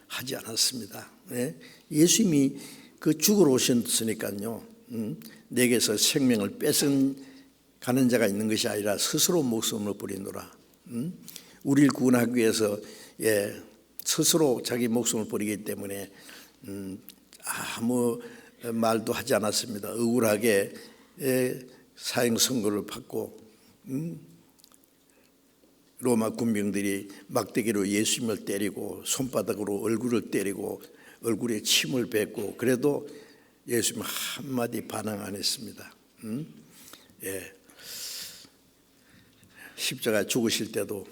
[SPEAKER 1] 하지 않았습니다. 예수님이 그 죽으러 오셨으니까요, 내게서 생명을 뺏은 가는 자가 있는 것이 아니라 스스로 목숨을 버리노라. 우리를 구원하기 위해서 스스로 자기 목숨을 버리기 때문에 아무 말도 하지 않았습니다. 억울하게 사형 선고를 받고 로마 군병들이 막대기로 예수님을 때리고 손바닥으로 얼굴을 때리고 얼굴에 침을 뱉고 그래도 예수님 한마디 반항 안 했습니다. 십자가 죽으실 때도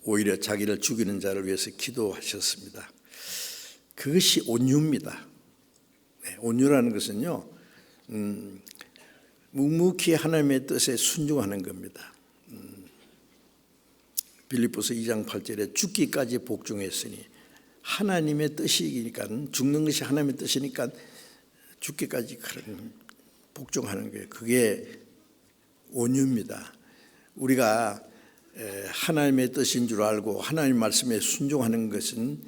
[SPEAKER 1] 오히려 자기를 죽이는 자를 위해서 기도하셨습니다. 그것이 온유입니다. 온유라는 것은요, 묵묵히 하나님의 뜻에 순종하는 겁니다. 빌립보서 2장 8절에 죽기까지 복종했으니 하나님의 뜻이니까, 죽는 것이 하나님의 뜻이니까 죽기까지 복종하는 거예요. 그게 온유입니다. 우리가 하나님의 뜻인 줄 알고 하나님 말씀에 순종하는 것은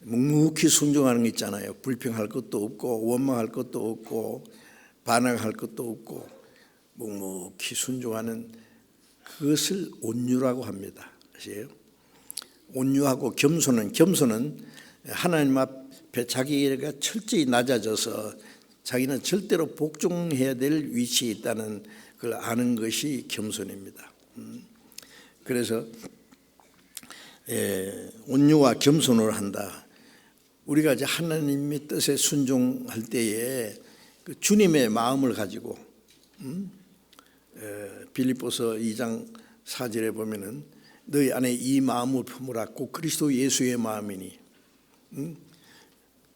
[SPEAKER 1] 묵묵히 순종하는 게 있잖아요. 불평할 것도 없고 원망할 것도 없고 반항할 것도 없고 묵묵히 순종하는 그것을 온유라고 합니다. 아세요? 온유하고 겸손은 하나님 앞에 자기가 철저히 낮아져서 자기는 절대로 복종해야 될 위치에 있다는 걸 아는 것이 겸손입니다. 그래서 온유와 겸손을 한다. 우리가 이제 하나님의 뜻에 순종할 때에 그 주님의 마음을 가지고 빌립보서 2장 4절에 보면은 너희 안에 이 마음을 품으라 곧 그리스도 예수의 마음이니,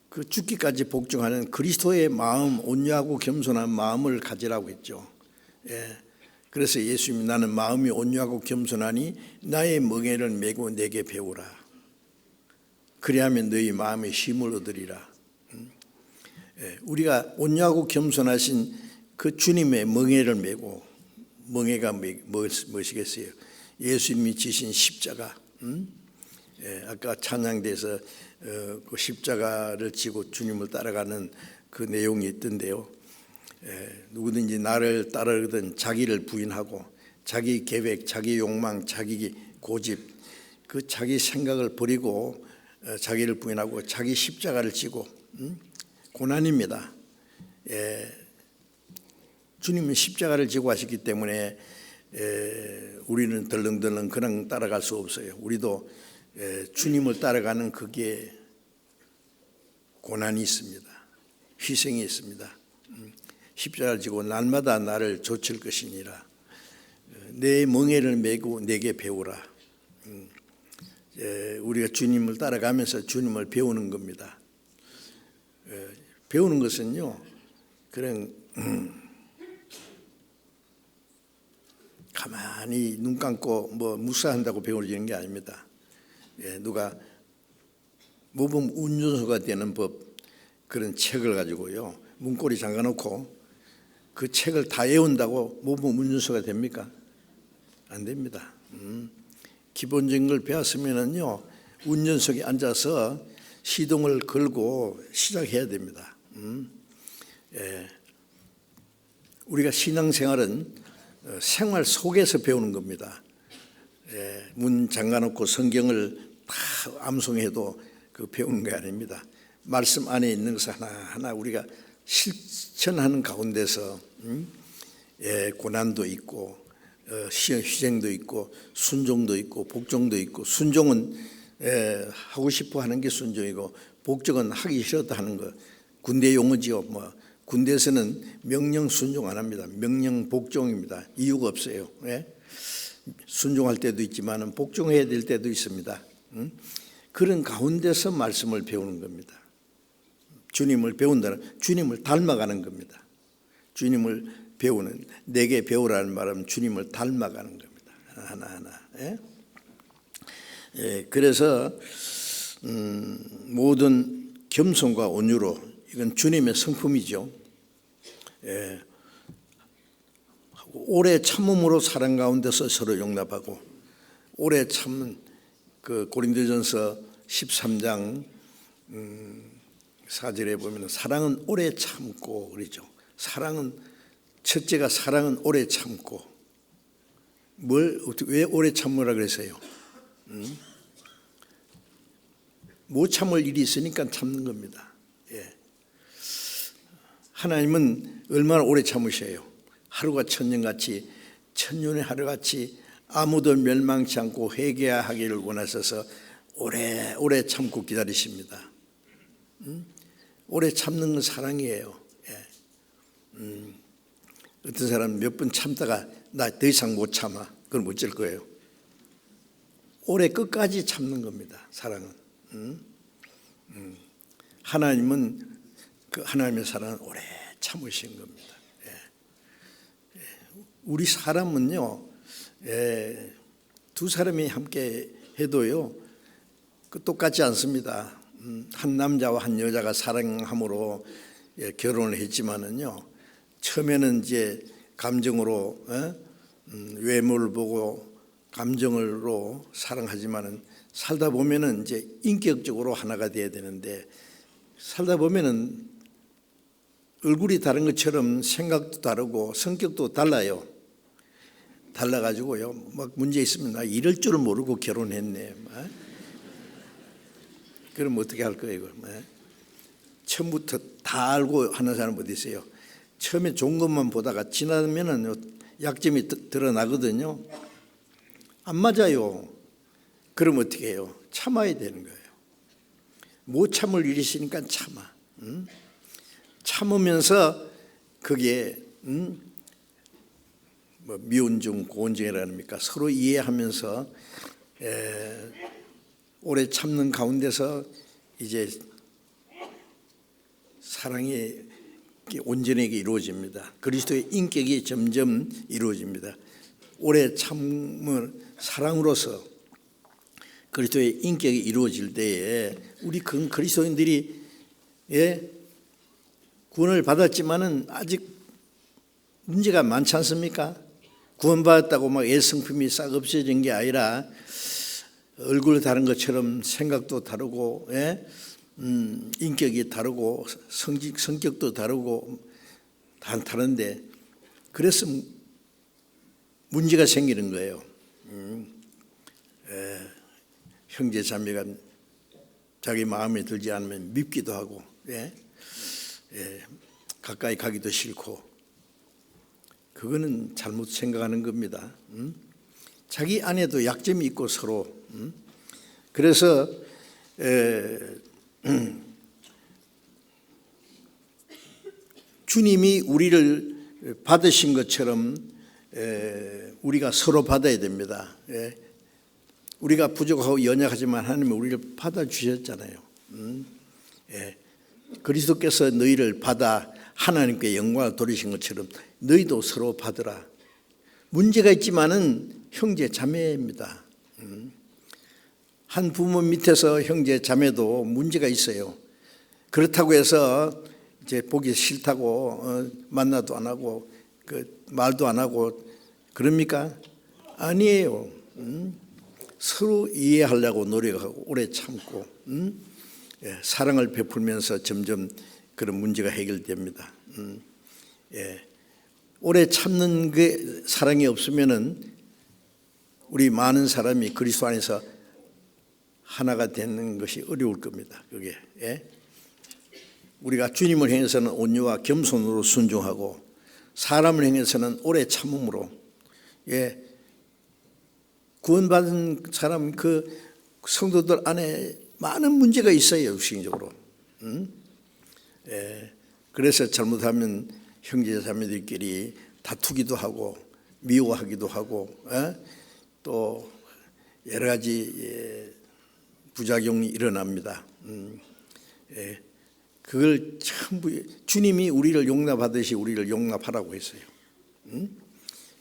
[SPEAKER 1] 그 죽기까지 복종하는 그리스도의 마음, 온유하고 겸손한 마음을 가지라고 했죠. 그래서 예수님이 나는 마음이 온유하고 겸손하니 나의 멍에를 메고 내게 배우라. 그리하면 너희 마음에 힘을 얻으리라. 우리가 온유하고 겸손하신 그 주님의 멍에를 메고, 멍에가 무엇이겠어요? 예수님이 지신 십자가. 아까 찬양대에서 그 십자가를 지고 주님을 따라가는 그 내용이 있던데요. 누구든지 나를 따르든 자기를 부인하고 자기 계획, 자기 욕망, 자기 고집, 그 자기 생각을 버리고 자기를 부인하고 자기 십자가를 지고, 고난입니다. 주님은 십자가를 지고 하셨기 때문에 우리는 덜렁덜렁 그냥 따라갈 수 없어요. 우리도 주님을 따라가는 그게 고난이 있습니다. 희생이 있습니다. 십자가를 지고 날마다 나를 조칠 것이니라. 내 멍에를 메고 내게 배우라. 우리가 주님을 따라가면서 주님을 배우는 겁니다. 배우는 것은요, 그냥 가만히 눈 감고 뭐 묵상한다고 배워지는 게 아닙니다. 누가 모범 운전수가 되는 법, 그런 책을 가지고요 문고리 잠가놓고 그 책을 다 외운다고 모범 운전수가 됩니까? 안 됩니다. 기본적인 걸 배웠으면은요 운전석에 앉아서 시동을 걸고 시작해야 됩니다. 우리가 신앙생활은 생활 속에서 배우는 겁니다. 문 잠가놓고 성경을 다 암송해도 그 배우는 게 아닙니다. 말씀 안에 있는 것을 하나하나 우리가 실천하는 가운데서 고난도 있고 희생도 있고 순종도 있고 복종도 있고, 순종은 하고 싶어 하는 게 순종이고 복종은 하기 싫었다 하는 거. 군대 용어지요. 군대에서는 명령 순종 안 합니다. 명령 복종입니다. 이유가 없어요. 순종할 때도 있지만 복종해야 될 때도 있습니다. 그런 가운데서 말씀을 배우는 겁니다. 주님을 배운다는 주님을 닮아가는 겁니다. 주님을 배우는, 내게 배우라는 말은 주님을 닮아가는 겁니다. 하나하나. 그래서 모든 겸손과 온유로, 이건 주님의 성품이죠. 오래 참음으로 사랑 가운데서 서로 용납하고, 오래 참은 그 고린도전서 13장 4절에 보면 사랑은 오래 참고 그러죠. 사랑은, 첫째가 사랑은 오래 참고. 왜 오래 참으라 그랬어요? 못 참을 일이 있으니까 참는 겁니다. 하나님은 얼마나 오래 참으셔요? 하루가 천년같이, 천년의 하루같이 아무도 멸망치 않고 회개하기를 원하셔서 오래 참고 기다리십니다. 오래 참는 건 사랑이에요. 어떤 사람은 몇 번 참다가 나 더 이상 못 참아. 그럼 어쩔 거예요? 오래 끝까지 참는 겁니다. 사랑은. 하나님은 그 하나님의 사랑은 오래 참으신 겁니다. 우리 사람은요, 두 사람이 함께 해도요, 똑같지 않습니다. 한 남자와 한 여자가 사랑함으로 결혼을 했지만은요, 처음에는 이제 감정으로 외모를 보고 감정으로 사랑하지만은 살다 보면은 이제 인격적으로 하나가 돼야 되는데, 살다 보면은 얼굴이 다른 것처럼 생각도 다르고 성격도 달라요. 달라가지고요, 막 문제 있으면 나 이럴 줄을 모르고 결혼했네. 그럼 어떻게 할 거예요, 이걸? 처음부터 다 알고 하는 사람 어디 있어요? 처음에 좋은 것만 보다가 지나면은 약점이 드러나거든요. 안 맞아요. 그럼 어떻게 해요? 참아야 되는 거예요. 못 참을 일이 있으니까 참아. 참으면서 그게 미운중 고운중이라니까 서로 이해하면서 오래 참는 가운데서 이제 사랑이 온전하게 이루어집니다. 그리스도의 인격이 점점 이루어집니다. 오래 참을 사랑으로서 그리스도의 인격이 이루어질 때에 우리 그리스도인들이 구원을 받았지만은 아직 문제가 많지 않습니까? 구원받았다고 막 애성품이 싹 없어진 게 아니라 얼굴 다른 것처럼 생각도 다르고, 인격이 다르고 성격도 다르고 다 다른데, 그래서 문제가 생기는 거예요. 형제 자매가 자기 마음에 들지 않으면 밉기도 하고, 가까이 가기도 싫고, 그거는 잘못 생각하는 겁니다. 자기 안에도 약점이 있고 서로. 그래서 주님이 우리를 받으신 것처럼 우리가 서로 받아야 됩니다. 우리가 부족하고 연약하지만 하나님은 우리를 받아주셨잖아요. 그리스도께서 너희를 받아 하나님께 영광을 돌리신 것처럼 너희도 서로 받으라. 문제가 있지만은 형제 자매입니다. 한 부모 밑에서 형제 자매도 문제가 있어요. 그렇다고 해서 이제 보기 싫다고 만나도 안 하고 그 말도 안 하고 그럽니까? 아니에요. 서로 이해하려고 노력하고 오래 참고 사랑을 베풀면서 점점 그런 문제가 해결됩니다. 오래 참는 그 사랑이 없으면은 우리 많은 사람이 그리스도 안에서 하나가 되는 것이 어려울 겁니다. 그게 우리가 주님을 향해서는 온유와 겸손으로 순종하고 사람을 향해서는 오래 참음으로 구원받은 사람 그 성도들 안에 많은 문제가 있어요. 육신적으로. 그래서 잘못하면 형제자매들끼리 다투기도 하고 미워하기도 하고 또 여러 가지 부작용이 일어납니다. 그걸 전부 주님이 우리를 용납하듯이 우리를 용납하라고 했어요.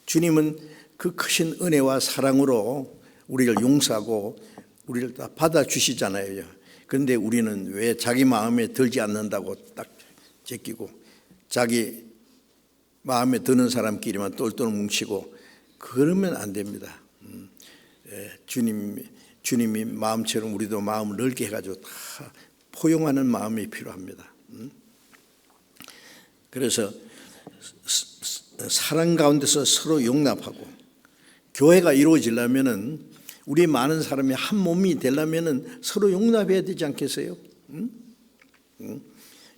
[SPEAKER 1] 주님은 그 크신 은혜와 사랑으로 우리를 용서하고 우리를 다 받아주시잖아요. 그런데 우리는 왜 자기 마음에 들지 않는다고 딱 제끼고 자기 마음에 드는 사람끼리만 똘똘 뭉치고 그러면 안 됩니다. 주님이 마음처럼 우리도 마음을 넓게 해가지고 다 포용하는 마음이 필요합니다. 그래서 사랑 가운데서 서로 용납하고 교회가 이루어지려면은 우리 많은 사람이 한 몸이 되려면은 서로 용납해야 되지 않겠어요?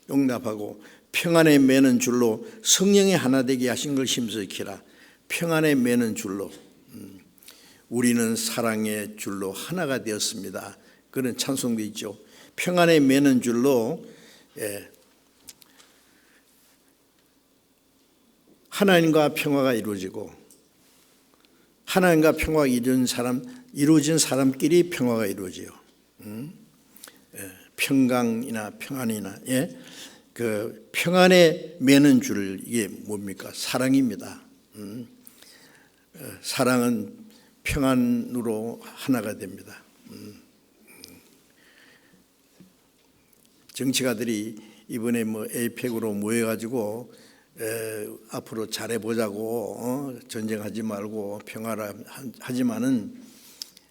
[SPEAKER 1] 용납하고 평안에 매는 줄로 성령이 하나 되게 하신 걸 힘써 지키라. 평안에 매는 줄로 우리는 사랑의 줄로 하나가 되었습니다. 그런 찬송도 있죠. 평안에 매는 줄로 하나님과 평화가 이루어지고 하나님과 평화가 이루어진 사람끼리 평화가 이루어져요. 평강이나 평안이나 그 평안에 매는 줄 이게 뭡니까? 사랑입니다. 사랑은 평안으로 하나가 됩니다. 정치가들이 이번에 에이펙으로 모여가지고 앞으로 잘해보자고 전쟁하지 말고 평화라 하지만은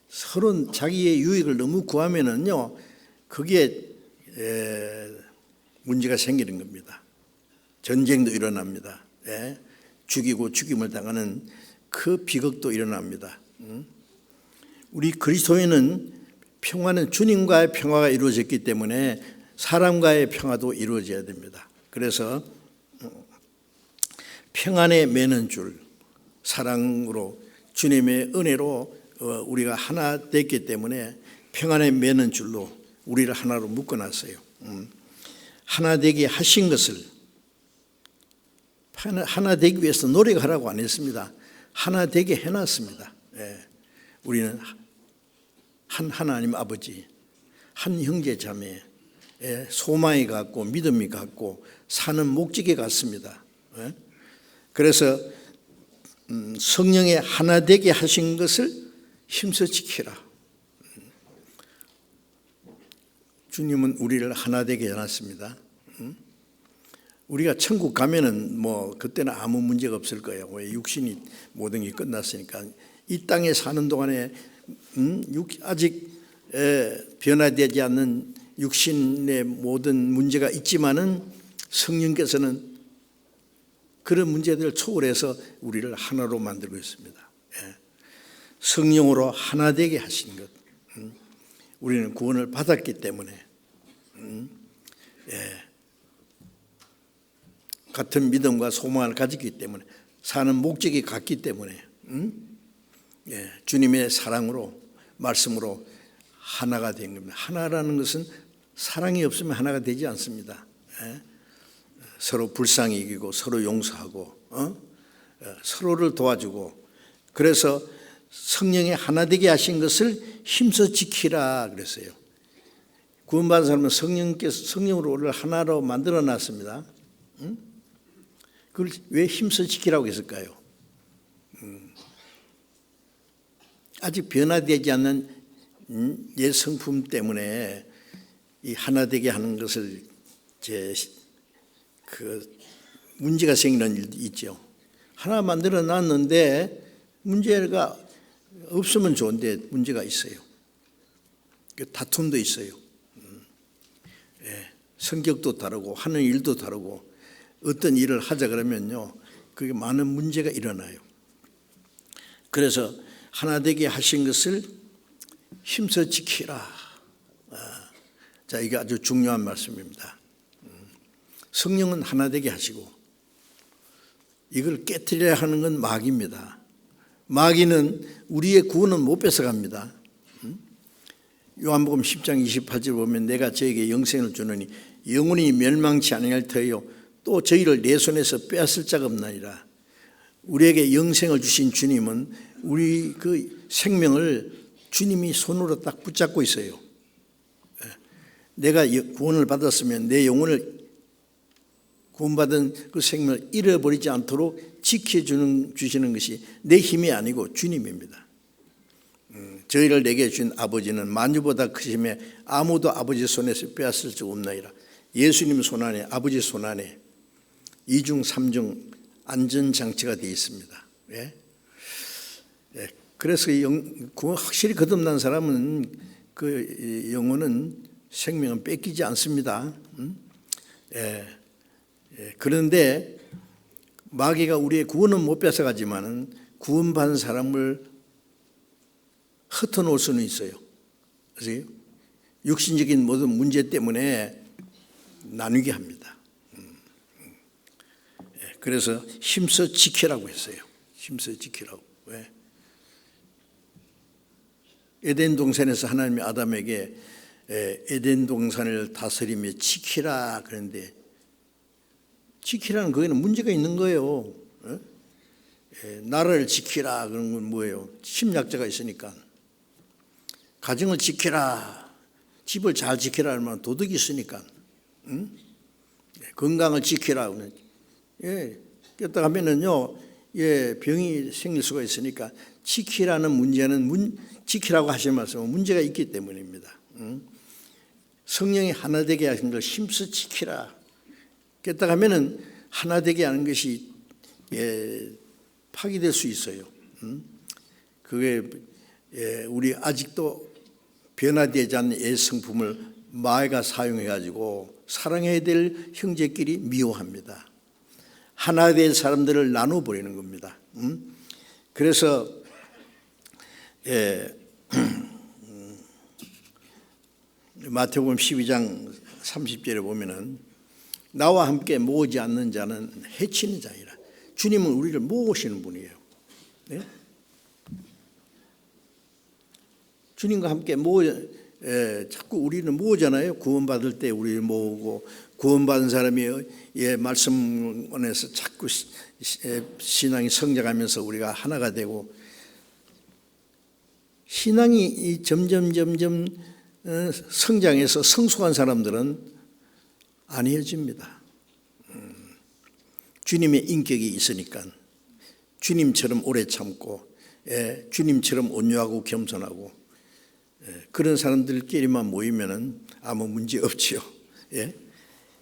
[SPEAKER 1] 서로 자기의 유익을 너무 구하면은요 그게 문제가 생기는 겁니다. 전쟁도 일어납니다. 죽이고 죽임을 당하는 그 비극도 일어납니다. 우리 그리스도인은 평화는 주님과의 평화가 이루어졌기 때문에 사람과의 평화도 이루어져야 됩니다. 그래서 평안에 매는 줄 사랑으로 주님의 은혜로 우리가 하나 됐기 때문에 평안에 매는 줄로 우리를 하나로 묶어놨어요. 하나 되게 하신 것을 하나 되기 위해서 노력하라고 안 했습니다. 하나 되게 해놨습니다. 우리는 한 하나님 아버지, 한 형제 자매, 소망이 같고 믿음이 같고 사는 목적이 같습니다. 그래서 성령의 하나 되게 하신 것을 힘써 지키라. 주님은 우리를 하나 되게 해놨습니다. 우리가 천국 가면은 그때는 아무 문제가 없을 거예요. 왜 육신이 모든 게 끝났으니까. 이 땅에 사는 동안에 아직 변화되지 않는 육신의 모든 문제가 있지만은 성령께서는 그런 문제들을 초월해서 우리를 하나로 만들고 있습니다. 성령으로 하나 되게 하신 것. 우리는 구원을 받았기 때문에 같은 믿음과 소망을 가졌기 때문에 사는 목적이 같기 때문에 주님의 사랑으로 말씀으로 하나가 된 겁니다. 하나라는 것은 사랑이 없으면 하나가 되지 않습니다. 서로 불쌍히 여기고 서로 용서하고 서로를 도와주고 그래서 성령의 하나 되게 하신 것을 힘써 지키라 그랬어요. 구원받은 사람은 성령으로 우리를 하나로 만들어 놨습니다. 그걸 왜 힘써 지키라고 했을까요? 아직 변화되지 않는 옛 성품 때문에 이 하나 되게 하는 것을 문제가 생기는 일도 있죠. 하나 만들어 놨는데 문제가 없으면 좋은데 문제가 있어요. 다툼도 있어요. 성격도 다르고 하는 일도 다르고 어떤 일을 하자 그러면요, 그게 많은 문제가 일어나요. 그래서 하나 되게 하신 것을 힘써 지키라. 자, 이게 아주 중요한 말씀입니다. 성령은 하나 되게 하시고 이걸 깨트려야 하는 건 마귀입니다. 마귀는 우리의 구원은 못 뺏어갑니다. 요한복음 10장 28절 보면 내가 저에게 영생을 주느니 영원히 멸망치 아니할 터이요 또 저희를 내 손에서 빼앗을 자가 없나니라. 우리에게 영생을 주신 주님은 우리 그 생명을 주님이 손으로 딱 붙잡고 있어요. 내가 구원을 받았으면 내 영혼을 구원받은 그 생명을 잃어버리지 않도록 지키시는 것이 내 힘이 아니고 주님입니다. 저희를 내게 주신 아버지는 만유보다 크심에 아무도 아버지 손에서 빼앗을 수 없나이다. 예수님 손 안에, 아버지 손 안에 이중 삼중 안전장치가 되어 있습니다. 그래서 확실히 거듭난 사람은 그 영혼은 생명은 뺏기지 않습니다. 그런데 마귀가 우리의 구원은 못 뺏어가지만은 구원받은 사람을 흩어놓을 수는 있어요. 그래서 육신적인 모든 문제 때문에 나누게 합니다. 그래서 힘써 지키라고 했어요. 힘써 지키라고. 왜? 에덴 동산에서 하나님이 아담에게 에덴 동산을 다스리며 지키라 그런데 지키라는 거에는 문제가 있는 거예요. 나라를 지키라 그런 건 뭐예요? 침략자가 있으니까. 가정을 지키라, 집을 잘 지키라 하면 도덕이 있으니까. 건강을 지키라. 그렇다 하면은요, 병이 생길 수가 있으니까 지키라는 문제는 지키라고 하신 말씀은 문제가 있기 때문입니다. 성령이 하나 되게 하신 걸 힘써 지키라. 그렇다 하면은 하나 되게 하는 것이 파괴될 수 있어요. 그게 우리 아직도 변화되지 않는 옛 성품을 마귀가 사용해가지고 사랑해야 될 형제끼리 미워합니다. 하나 될 사람들을 나눠버리는 겁니다. 그래서 마태복음 12장 30절에 보면은 나와 함께 모으지 않는 자는 해치는 자이라. 주님은 우리를 모으시는 분이에요. 네? 주님과 함께 자꾸 우리는 모으잖아요. 구원받을 때 우리를 모으고 구원받은 사람이 말씀 안에서 자꾸 신앙이 성장하면서 우리가 하나가 되고 신앙이 점점 성장해서 성숙한 사람들은 아니어집니다. 주님의 인격이 있으니까 주님처럼 오래 참고 주님처럼 온유하고 겸손하고 그런 사람들끼리만 모이면은 아무 문제 없지요.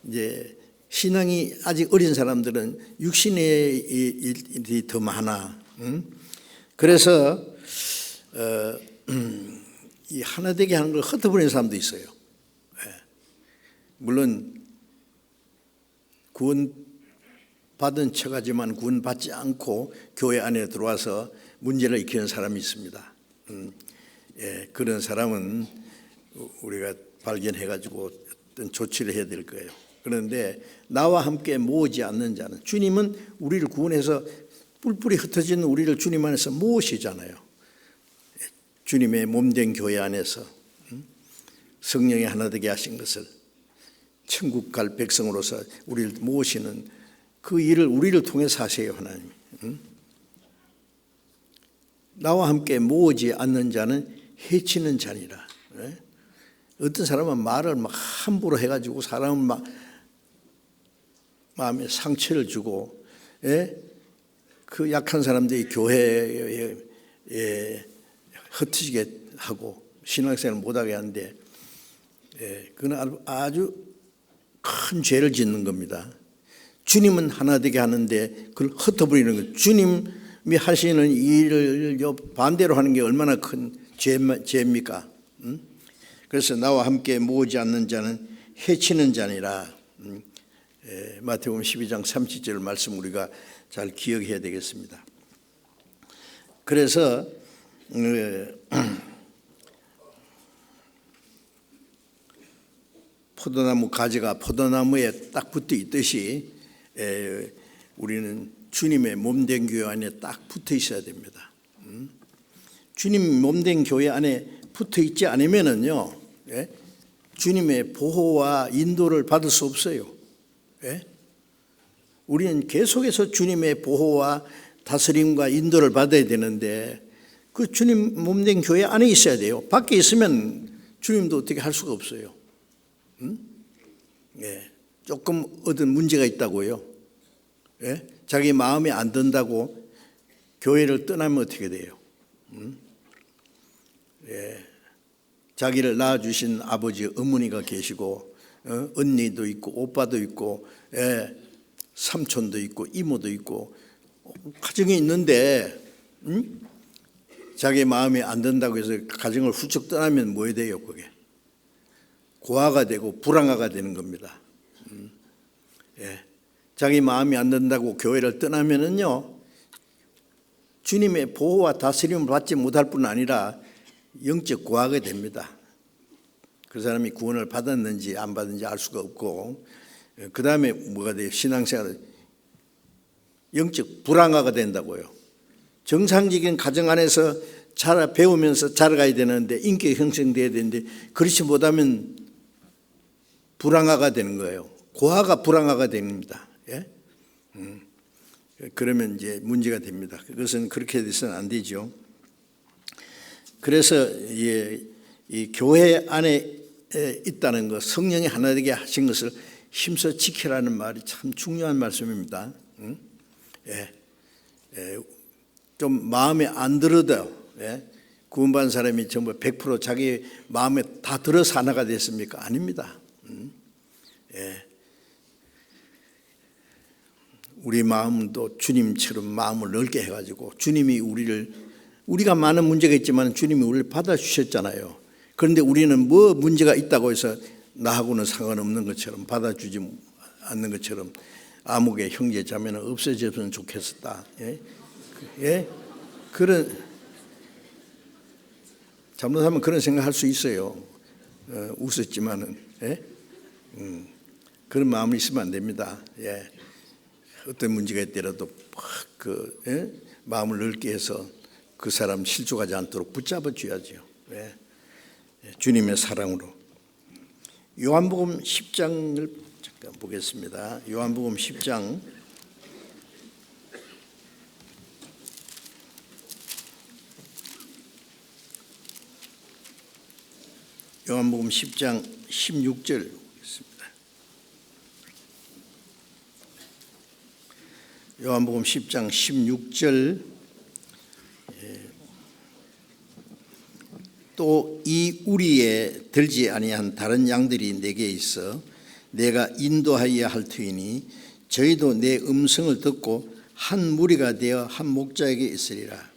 [SPEAKER 1] 이제 신앙이 아직 어린 사람들은 육신의 일이 더 많아. 그래서 이 하나 되게 하는 걸 흩어버리는 사람도 있어요. 물론 구원 받은 척하지만 구원 받지 않고 교회 안에 들어와서 문제를 일으키는 사람이 있습니다. 그런 사람은 우리가 발견해가지고 어떤 조치를 해야 될 거예요. 그런데 나와 함께 모으지 않는 자는 주님은 우리를 구원해서 뿔뿔이 흩어진 우리를 주님 안에서 모으시잖아요. 주님의 몸된 교회 안에서 성령이 하나 되게 하신 것을 천국 갈 백성으로서 우리를 모으시는 그 일을 우리를 통해서 하세요. 하나님. 나와 함께 모으지 않는 자는 해치는 자니라. 어떤 사람은 말을 막 함부로 해가지고 사람을 막 마음에 상처를 주고 그 약한 사람들이 교회에 흩어지게 하고 신앙생활을 못하게 하는데 그건 아주 큰 죄를 짓는 겁니다. 주님은 하나 되게 하는데 그걸 흩어버리는 거예요. 주님이 하시는 일을 반대로 하는 게 얼마나 큰 죄입니까? 그래서 나와 함께 모으지 않는 자는 해치는 자니라. 마태복음 12장 30절 말씀 우리가 잘 기억해야 되겠습니다. 그래서 포도나무 가지가 포도나무에 딱 붙어 있듯이 우리는 주님의 몸된 교회 안에 딱 붙어 있어야 됩니다. 주님 몸된 교회 안에 붙어 있지 않으면은요, 주님의 보호와 인도를 받을 수 없어요. 우리는 계속해서 주님의 보호와 다스림과 인도를 받아야 되는데 그 주님 몸된 교회 안에 있어야 돼요. 밖에 있으면 주님도 어떻게 할 수가 없어요. 조금 얻은 문제가 있다고요. 자기 마음에 안 든다고 교회를 떠나면 어떻게 돼요? 자기를 낳아주신 아버지 어머니가 계시고 언니도 있고 오빠도 있고 삼촌도 있고 이모도 있고 가정이 있는데 자기 마음에 안 든다고 해서 가정을 훌쩍 떠나면 뭐 돼요? 그게 고아가 되고 불황아가 되는 겁니다. 자기 마음이 안 든다고 교회를 떠나면은요, 주님의 보호와 다스림을 받지 못할 뿐 아니라 영적 고아가 됩니다. 그 사람이 구원을 받았는지 안 받았는지 알 수가 없고, 그 다음에 뭐가 돼요? 신앙생활 영적 불황아가 된다고요. 정상적인 가정 안에서 배우면서 자라가야 되는데 인격이 형성돼야 되는데 그렇지 못하면 불황아가 되는 거예요. 고아가 불황아가 됩니다. 그러면 이제 문제가 됩니다. 그것은 그렇게 돼서는 안 되죠. 그래서 이 교회 안에 있다는 것, 성령이 하나 되게 하신 것을 힘써 지키라는 말이 참 중요한 말씀입니다. 좀 마음에 안 들어도 구원받은 사람이 전부 100% 자기 마음에 다 들어서 하나가 됐습니까? 아닙니다. 우리 마음도 주님처럼 마음을 넓게 해가지고 주님이 우리가 많은 문제가 있지만 주님이 우리를 받아주셨잖아요. 그런데 우리는 뭐 문제가 있다고 해서 나하고는 상관없는 것처럼 받아주지 않는 것처럼 아무개 형제 자매는 없어졌으면 좋겠었다. 그런 잘못하면 그런 생각할 수 있어요. 웃었지만은 그런 마음이 있으면 안 됩니다. 어떤 문제가 있더라도 마음을 넓게 해서 그 사람 실족하지 않도록 붙잡아 줘야죠. 주님의 사랑으로. 요한복음 10장을 잠깐 보겠습니다. 요한복음 10장 요한복음 10장 16절 보겠습니다. 요한복음 10장 16절 또 이 우리에 들지 아니한 다른 양들이 내게 있어 내가 인도하여야 할 터이니 저희도 내 음성을 듣고 한 무리가 되어 한 목자에게 있으리라.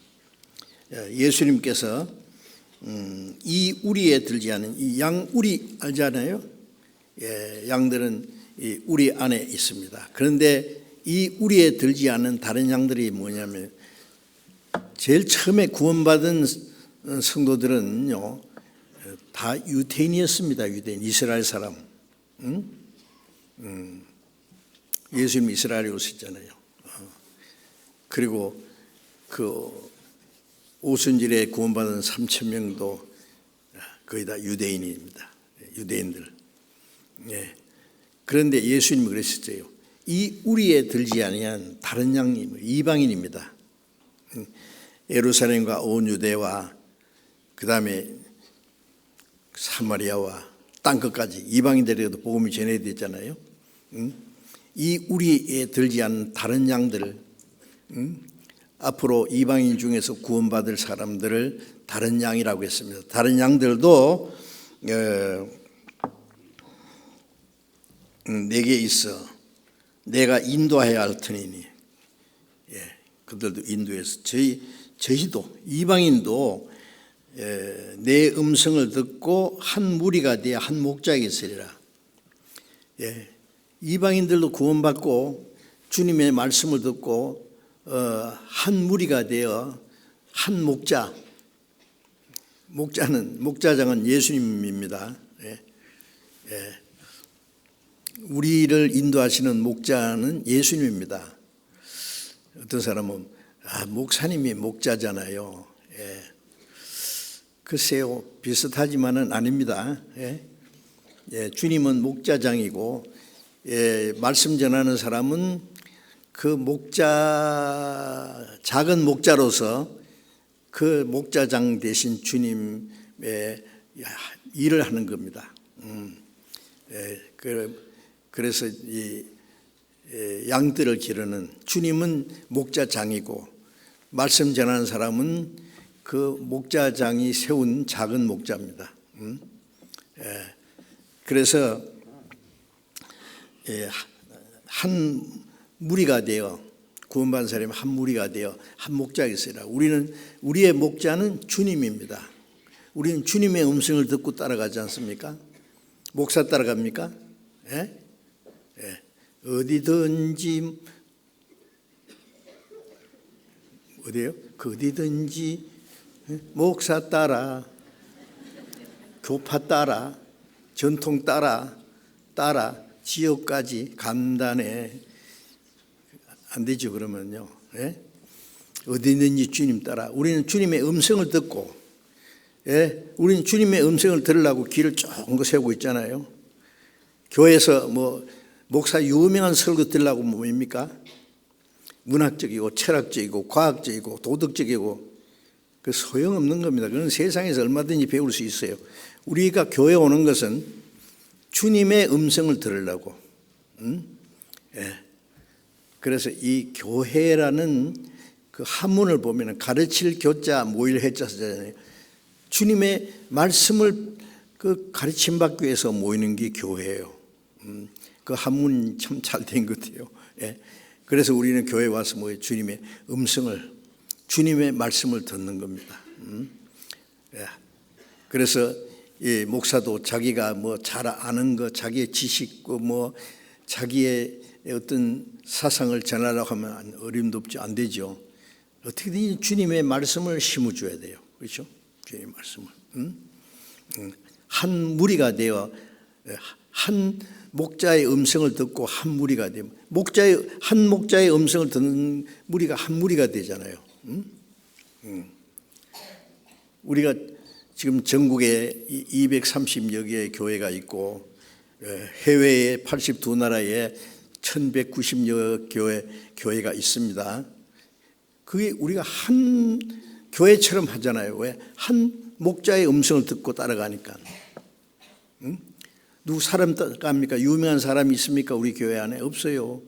[SPEAKER 1] 예수님께서 이 우리에 들지 않은 이 양우리 알잖아요. 양들은 이 우리 안에 있습니다. 그런데 이 우리에 들지 않은 다른 양들이 뭐냐면 제일 처음에 구원받은 성도들은요 다 유대인이었습니다. 유대인, 이스라엘 사람. 예수님 이스라엘에 오셨잖아요. 그리고 그 오순절에 구원받은 3,000명도 거의 다 유대인입니다. 유대인들. 그런데 예수님이 그러셨어요. 이 우리에 들지 아니한 다른 양이 이방인입니다. 예루살렘과 온 유대와 그 다음에 사마리아와 땅끝까지 이방인들에게도 복음이 전해야 되잖아요. 이 우리에 들지 않은 다른 양들, 앞으로 이방인 중에서 구원받을 사람들을 다른 양이라고 했습니다. 다른 양들도 내게 있어 내가 인도하여야 할 터이니. 그들도 인도해서 저희도 이방인도 내 음성을 듣고 한 무리가 되어 한 목자에게 있으리라. 이방인들도 구원받고 주님의 말씀을 듣고 한 무리가 되어 한 목자. 목자장은 예수님입니다. 우리를 인도하시는 목자는 예수님입니다. 어떤 사람은 목사님이 목자잖아요. 글쎄요, 비슷하지만은 아닙니다. 주님은 목자장이고 말씀 전하는 사람은 그 목자, 작은 목자로서 그 목자장 대신 주님의 일을 하는 겁니다. 그래서 이 양들을 기르는 주님은 목자장이고 말씀 전하는 사람은 그 목자장이 세운 작은 목자입니다. 그래서 한 무리가 되어 구원받은 사람이 한 무리가 되어 한 목자가 있으리라. 우리의 목자는 주님입니다. 우리는 주님의 음성을 듣고 따라가지 않습니까? 목사 따라갑니까? 어디든지 어디요? 어디든지 목사 따라, 교파 따라, 전통 따라 지역까지 간단해. 안 되죠. 그러면요. 어디든지 주님 따라. 우리는 주님의 음성을 듣고, 우리는 주님의 음성을 들으려고 길을 쫑긋 세우고 있잖아요. 교회에서 목사 유명한 설교 들으려고 뭡니까? 문학적이고 철학적이고 과학적이고 도덕적이고 그 소용없는 겁니다. 그건 세상에서 얼마든지 배울 수 있어요. 우리가 교회 오는 것은 주님의 음성을 들으려고. 그래서 이 교회라는 그 한문을 보면 가르칠 교자 모일 해자잖아요. 주님의 말씀을 그 가르침 받기 위해서 모이는 게 교회예요. 그 한문 참 잘 된 것 같아요. 그래서 우리는 교회 와서 주님의 음성을, 주님의 말씀을 듣는 겁니다. 그래서 이 목사도 자기가 잘 아는 거, 자기의 지식, 자기의 어떤 사상을 전하려고 하면 어림도 없지, 안 되죠. 어떻게든 주님의 말씀을 심어줘야 돼요. 그렇죠? 주님의 말씀을. 한 무리가 되어 한 목자의 음성을 듣고 한 무리가 되면 한 목자의 음성을 듣는 무리가 한 무리가 되잖아요. 우리가 지금 전국에 230여 개의 교회가 있고 해외에 82나라에 1190여 교회가 있습니다. 그게 우리가 한 교회처럼 하잖아요. 왜? 한 목자의 음성을 듣고 따라가니까. 누구 사람 따라갑니까? 유명한 사람이 있습니까? 우리 교회 안에 없어요.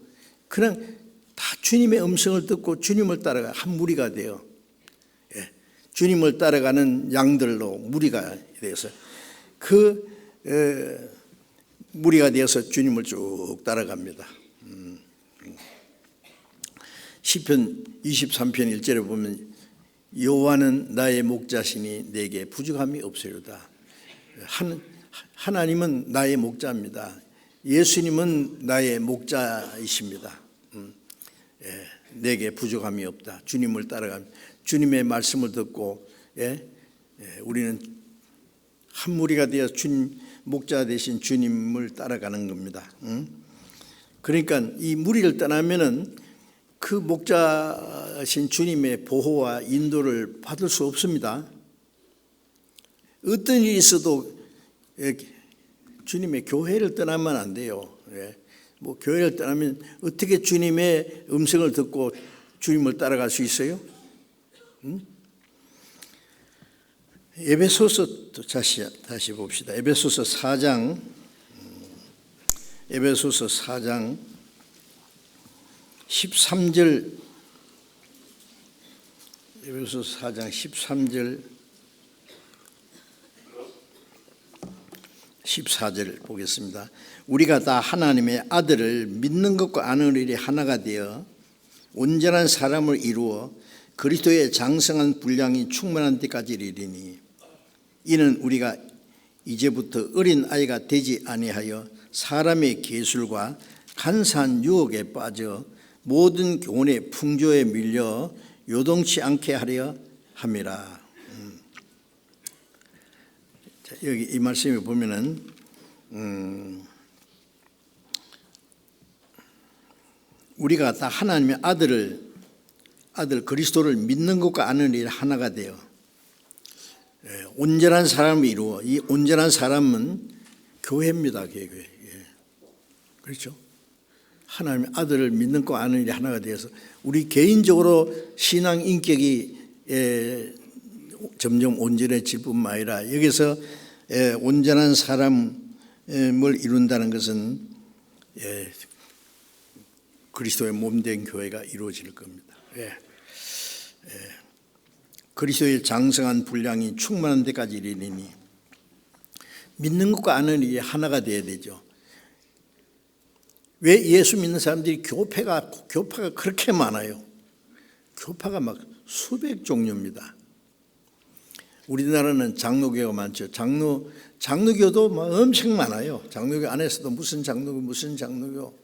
[SPEAKER 1] 그냥 다 주님의 음성을 듣고 주님을 따라가 한 무리가 돼요. 주님을 따라가는 양들로 무리가 돼서 그 무리가 되어서 주님을 쭉 따라갑니다. 시편 23편 1절에 보면 여호와는 나의 목자시니 내게 부족함이 없으리로다. 하나님은 나의 목자입니다. 예수님은 나의 목자이십니다. 내게 부족함이 없다. 주님을 따라갑니다. 주님의 말씀을 듣고 우리는 한 무리가 되어 주님 목자 되신 주님을 따라가는 겁니다. 그러니까 이 무리를 떠나면은 그 목자신 주님의 보호와 인도를 받을 수 없습니다. 어떤 일이 있어도 주님의 교회를 떠나면 안 돼요. 교회를 떠나면 어떻게 주님의 음성을 듣고 주님을 따라갈 수 있어요? 에베소서 다시 봅시다. 에베소서 4장 13절, 에베소서 4장 13절 14절 보겠습니다. 우리가 다 하나님의 아들을 믿는 것과 아는 일이 하나가 되어 온전한 사람을 이루어 그리스도의 장성한 분량이 충만한 데까지 이르리니 이는 우리가 이제부터 어린 아이가 되지 아니하여 사람의 계술과 간사한 유혹에 빠져 모든 교훈의 풍조에 밀려 요동치 않게 하려 함이라. 여기 이 말씀에 보면은 우리가 다 하나님의 아들 그리스도를 믿는 것과 아는 일 하나가 되어 온전한 사람을 이루어, 이 온전한 사람은 교회입니다. 교회. 그렇죠? 하나님의 아들을 믿는 것과 아는 일이 하나가 되어서 우리 개인적으로 신앙 인격이 점점 온전해질 뿐만 아니라 여기서 온전한 사람을 이룬다는 것은 그리스도의 몸된 교회가 이루어질 겁니다. 그리스도의 장성한 분량이 충만한 데까지 이르니 믿는 것과 아는 일이 하나가 되어야 되죠. 왜 예수 믿는 사람들이 교파가 그렇게 많아요? 교파가 막 수백 종류입니다. 우리나라는 장로교가 많죠. 장로교도 막 엄청 많아요. 장로교 안에서도 무슨 장로교,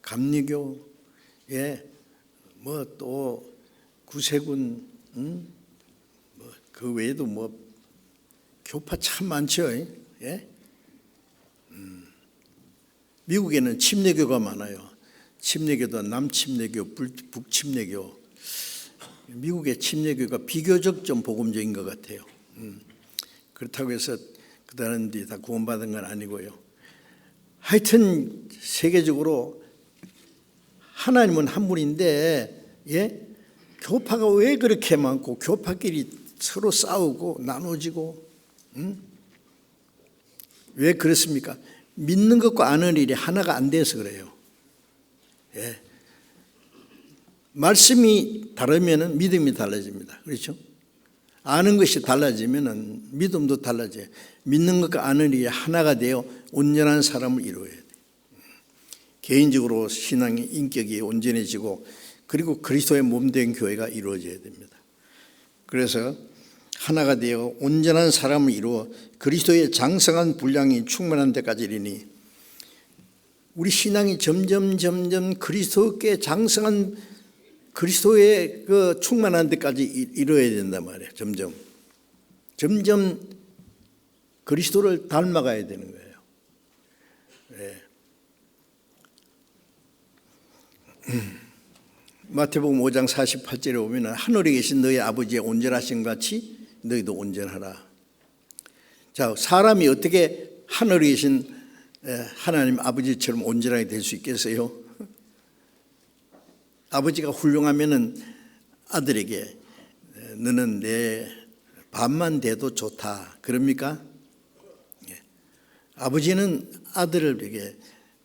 [SPEAKER 1] 감리교, 뭐 또 구세군, 뭐 그 외에도 뭐 교파 참 많죠. 미국에는 침례교가 많아요. 침례교도 남침례교, 북침례교. 미국의 침례교가 비교적 좀 복음적인 것 같아요. 그렇다고 해서 그 다른 데 다 구원받은 건 아니고요. 하여튼 세계적으로 하나님은 한 분인데 교파가 왜 그렇게 많고 교파끼리 서로 싸우고 나눠지고 왜 그렇습니까? 믿는 것과 아는 일이 하나가 안 돼서 그래요. 말씀이 다르면 믿음이 달라집니다. 그렇죠? 아는 것이 달라지면 믿음도 달라져요. 믿는 것과 아는 일이 하나가 되어 온전한 사람을 이루어야 돼요. 개인적으로 신앙의 인격이 온전해지고 그리고 그리스도의 몸된 교회가 이루어져야 됩니다. 그래서 하나가 되어 온전한 사람을 이루어 그리스도의 장성한 분량이 충만한 데까지 이르니 우리 신앙이 점점 그리스도께 장성한 그리스도의 그 충만한 데까지 이루어야 된단 말이에요. 점점 그리스도를 닮아가야 되는 거예요. 마태복음 5장 48절에 보면 하늘에 계신 너희 아버지의 온전하심 같이 너희도 온전하라. 자, 사람이 어떻게 하늘에 계신 하나님 아버지처럼 온전하게 될 수 있겠어요? 아버지가 훌륭하면은 아들에게 너는 내 밥만 돼도 좋다. 그럽니까? 아버지는 아들에게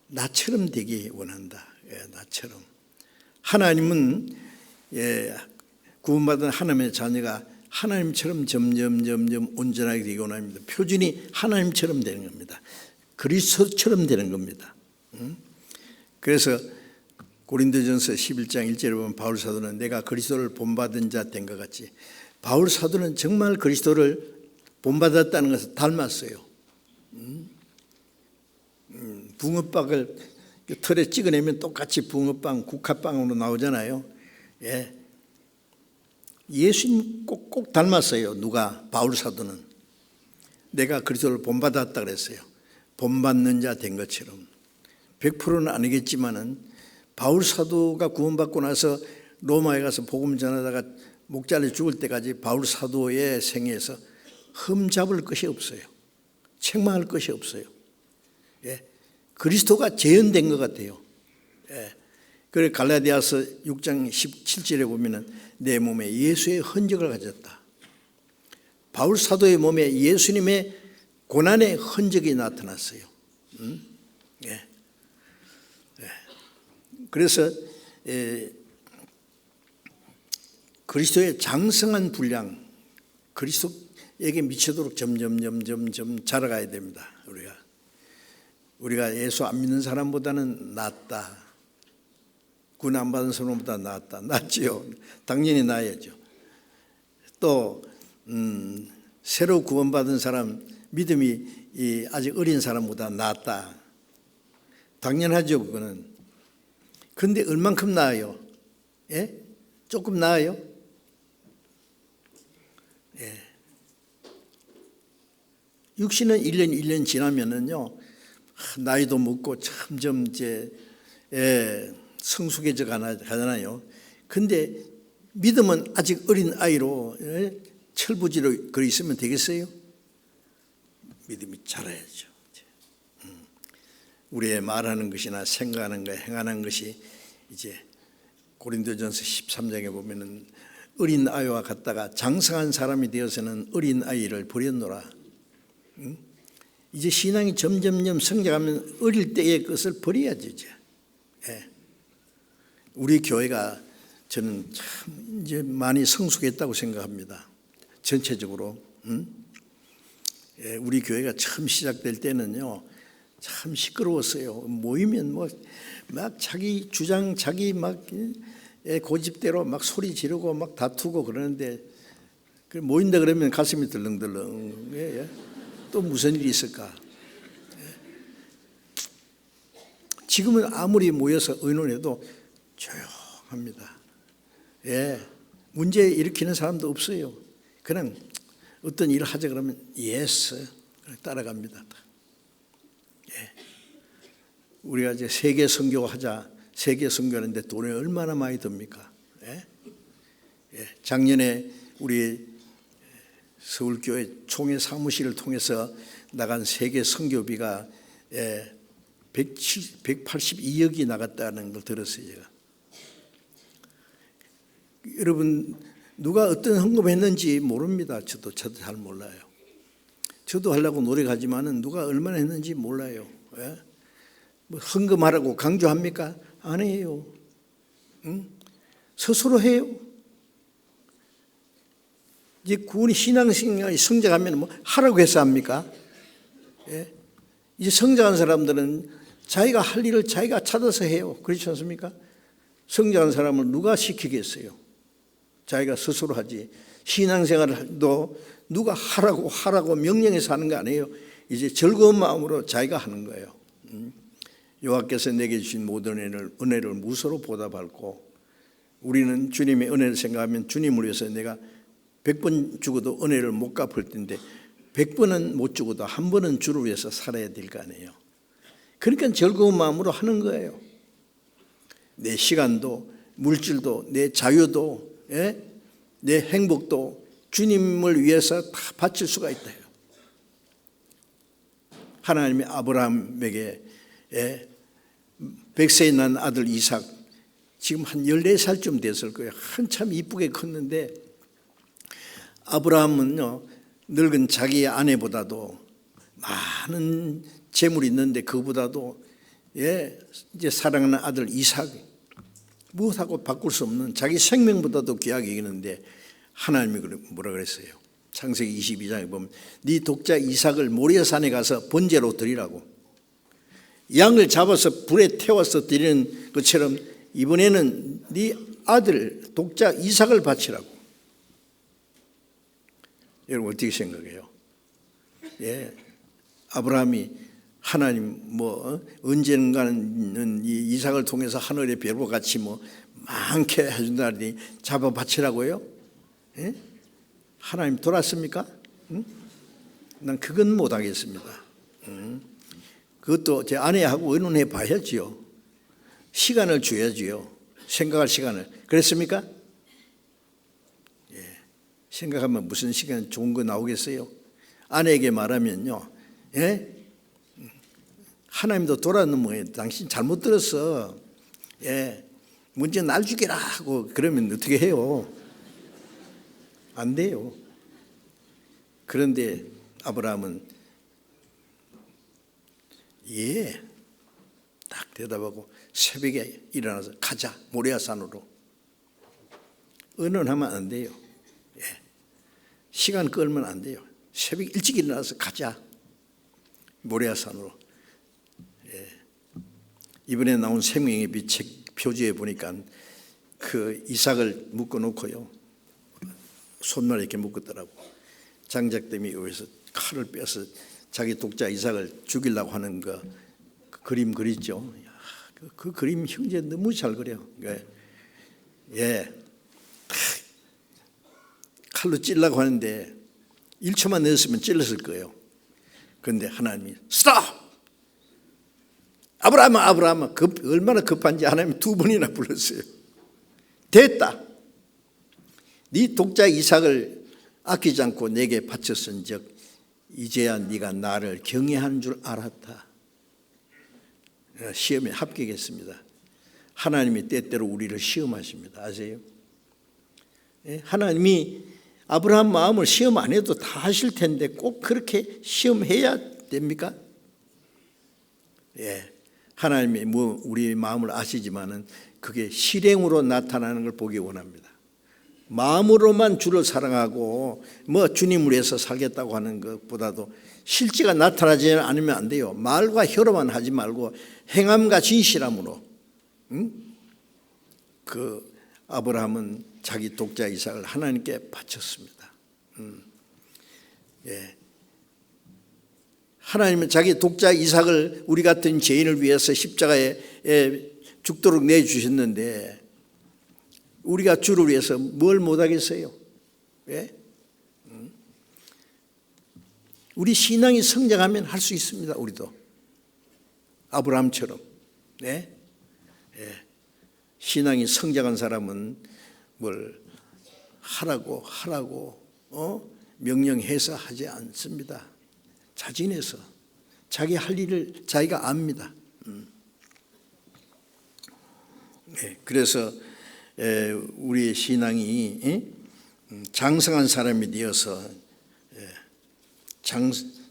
[SPEAKER 1] 나처럼 되기 원한다. 나처럼. 하나님은 구원받은 하나님의 자녀가 하나님처럼 점점 온전하게 되기 원합니다. 표준이 하나님처럼 되는 겁니다. 그리스도처럼 되는 겁니다. 그래서 고린도전서 11장 1절에 보면 바울 사도는 내가 그리스도를 본받은 자 된 것 같이 바울 사도는 정말 그리스도를 본받았다는 것을 닮았어요. 붕어빵을 털에 찍어내면 똑같이 붕어빵, 국화빵으로 나오잖아요. 예수님 꼭 닮았어요. 누가? 바울 사도는. 내가 그리스도를 본받았다 그랬어요. 본받는 자 된 것처럼. 100%는 아니겠지만은 바울 사도가 구원받고 나서 로마에 가서 복음 전하다가 목 잘려 죽을 때까지 바울 사도의 생애에서 흠잡을 것이 없어요. 책망할 것이 없어요. 그리스도가 재현된 것 같아요. 그래 갈라디아서 6장 17절에 보면은 내 몸에 예수의 흔적을 가졌다. 바울 사도의 몸에 예수님의 고난의 흔적이 나타났어요. 그래서 그리스도의 장성한 분량, 그리스도의 에게 미치도록 점점 자라가야 됩니다. 우리가 예수 안 믿는 사람보다는 낫다. 구원 안 받은 사람보다 낫다. 낫지요. 당연히 나야죠. 또 새로 구원받은 사람, 믿음이 아직 어린 사람보다 낫다. 당연하죠, 그거는. 그런데 얼만큼 나아요? 예? 조금 나아요? 예. 육신은 1년 지나면은요, 나이도 먹고 점점 이제 성숙해져 가잖아요. 근데 믿음은 아직 어린 아이로 철부지로 그리 있으면 되겠어요? 믿음이 자라야죠. 우리의 말하는 것이나 생각하는 것, 행하는 것이 이제 고린도전서 13장에 보면은 어린 아이와 같다가 장성한 사람이 되어서는 어린 아이를 버렸노라. 이제 신앙이 점점 성장하면 어릴 때의 것을 버려야지 이제. 예. 우리 교회가 저는 참 이제 많이 성숙했다고 생각합니다. 전체적으로. 예, 우리 교회가 처음 시작될 때는요, 참 시끄러웠어요. 모이면 막 자기 주장, 자기 막 고집대로 막 소리 지르고 막 다투고 그러는데, 모인다 그러면 가슴이 들렁들렁. 예. 또 무슨 일이 있을까? 지금은 아무리 모여서 의논해도 조용합니다. 예, 문제 일으키는 사람도 없어요. 그냥 어떤 일을 하자 그러면 예스 따라갑니다. 예. 우리가 이제 세계 선교하자, 세계 선교하는데 돈이 얼마나 많이 듭니까? 예? 예. 작년에 우리 서울교회 총회 사무실을 통해서 나간 세계 선교비가 182억이 나갔다는 걸 들었어요. 제가. 여러분, 누가 어떤 헌금했는지 모릅니다. 저도 잘 몰라요. 저도 하려고 노력하지만은 누가 얼마나 했는지 몰라요. 예? 뭐 헌금하라고 강조합니까? 안 해요. 응? 스스로 해요. 이제 구원이 신앙생활이 성장하면 뭐 하라고 해서 합니까? 예? 이제 성장한 사람들은 자기가 할 일을 자기가 찾아서 해요. 그렇지 않습니까? 성장한 사람을 누가 시키겠어요? 자기가 스스로 하지. 신앙생활도 누가 하라고 명령해서 하는 거 아니에요. 이제 즐거운 마음으로 자기가 하는 거예요. 여호와께서 내게 주신 모든 은혜를 무서로 보답하고, 우리는 주님의 은혜를 생각하면 주님을 위해서 내가 100번 죽어도 은혜를 못 갚을 텐데 100번은 못 죽어도 한 번은 주를 위해서 살아야 될 거 아니에요. 그러니까 즐거운 마음으로 하는 거예요. 내 시간도 물질도 내 자유도 내 행복도 주님을 위해서 다 바칠 수가 있다. 하나님이 아브라함에게 100세에 난 아들 이삭, 지금 한 14살쯤 됐을 거예요. 한참 이쁘게 컸는데, 아브라함은요, 늙은 자기 아내보다도 많은 재물이 있는데 그보다도 이제 사랑하는 아들 이삭, 무엇하고 바꿀 수 없는 자기 생명보다도 귀하게 여기는데, 하나님이 뭐라 그랬어요? 창세기 22장에 보면 네 독자 이삭을 모리아산에 가서 번제로 드리라고. 양을 잡아서 불에 태워서 드리는 것처럼 이번에는 네 아들 독자 이삭을 바치라고. 여러분 어떻게 생각해요? 예, 아브라함이 하나님 언젠가는 이 이삭을 통해서 하늘의 별과 같이 많게 해준다니 잡아 바치라고요? 예? 하나님 돌았습니까? 응? 난 그건 못하겠습니다. 그것도 제 아내하고 의논해 봐야지요. 시간을 줘야지요. 생각할 시간을. 그랬습니까? 예. 생각하면 무슨 시간 좋은 거 나오겠어요? 아내에게 말하면요, 예? 하나님도 돌아는 뭐예요? 당신 잘못 들었어. 예. 문제 날 죽이라 하고 그러면 어떻게 해요? 안 돼요. 그런데 아브라함은 딱 대답하고 새벽에 일어나서 가자, 모리아산으로. 의논하면 안 돼요. 예. 시간 끌면 안 돼요. 새벽 일찍 일어나서 가자. 모리아산으로. 이번에 나온 생명의 빛 책 표지에 보니까 그 이삭을 묶어놓고요, 손만 이렇게 묶었더라고. 장작더미 위에서 칼을 빼서 자기 독자 이삭을 죽이려고 하는 그 그림 그리죠. 그 그림 형제 너무 잘 그려. 칼로 찔려고 하는데 1초만 늦었으면 찔렀을 거예요. 그런데 하나님이 스톱! 아브라함아 얼마나 급한지 하나님이 2번이나 불렀어요. 됐다. 네 독자 이삭을 아끼지 않고 내게 바쳤은즉 이제야 네가 나를 경외하는 줄 알았다. 시험에 합격했습니다. 하나님이 때때로 우리를 시험하십니다. 아세요? 하나님이 아브라함 마음을 시험 안 해도 다 하실 텐데 꼭 그렇게 시험해야 됩니까? 하나님이 우리 마음을 아시지만은 그게 실행으로 나타나는 걸 보기 원합니다. 마음으로만 주를 사랑하고 주님을 위해서 살겠다고 하는 것보다도 실제가 나타나지 않으면 안 돼요. 말과 혀로만 하지 말고 행함과 진실함으로. 그 아브라함은 자기 독자 이삭을 하나님께 바쳤습니다. 하나님은 자기 독자 이삭을 우리 같은 죄인을 위해서 십자가에 죽도록 내주셨는데 우리가 주를 위해서 뭘 못하겠어요? 우리 신앙이 성장하면 할 수 있습니다. 우리도 아브라함처럼. 신앙이 성장한 사람은 뭘 하라고 명령해서 하지 않습니다. 자진해서 자기 할 일을 자기가 압니다. 그래서 우리의 신앙이 장성한 사람이 되어서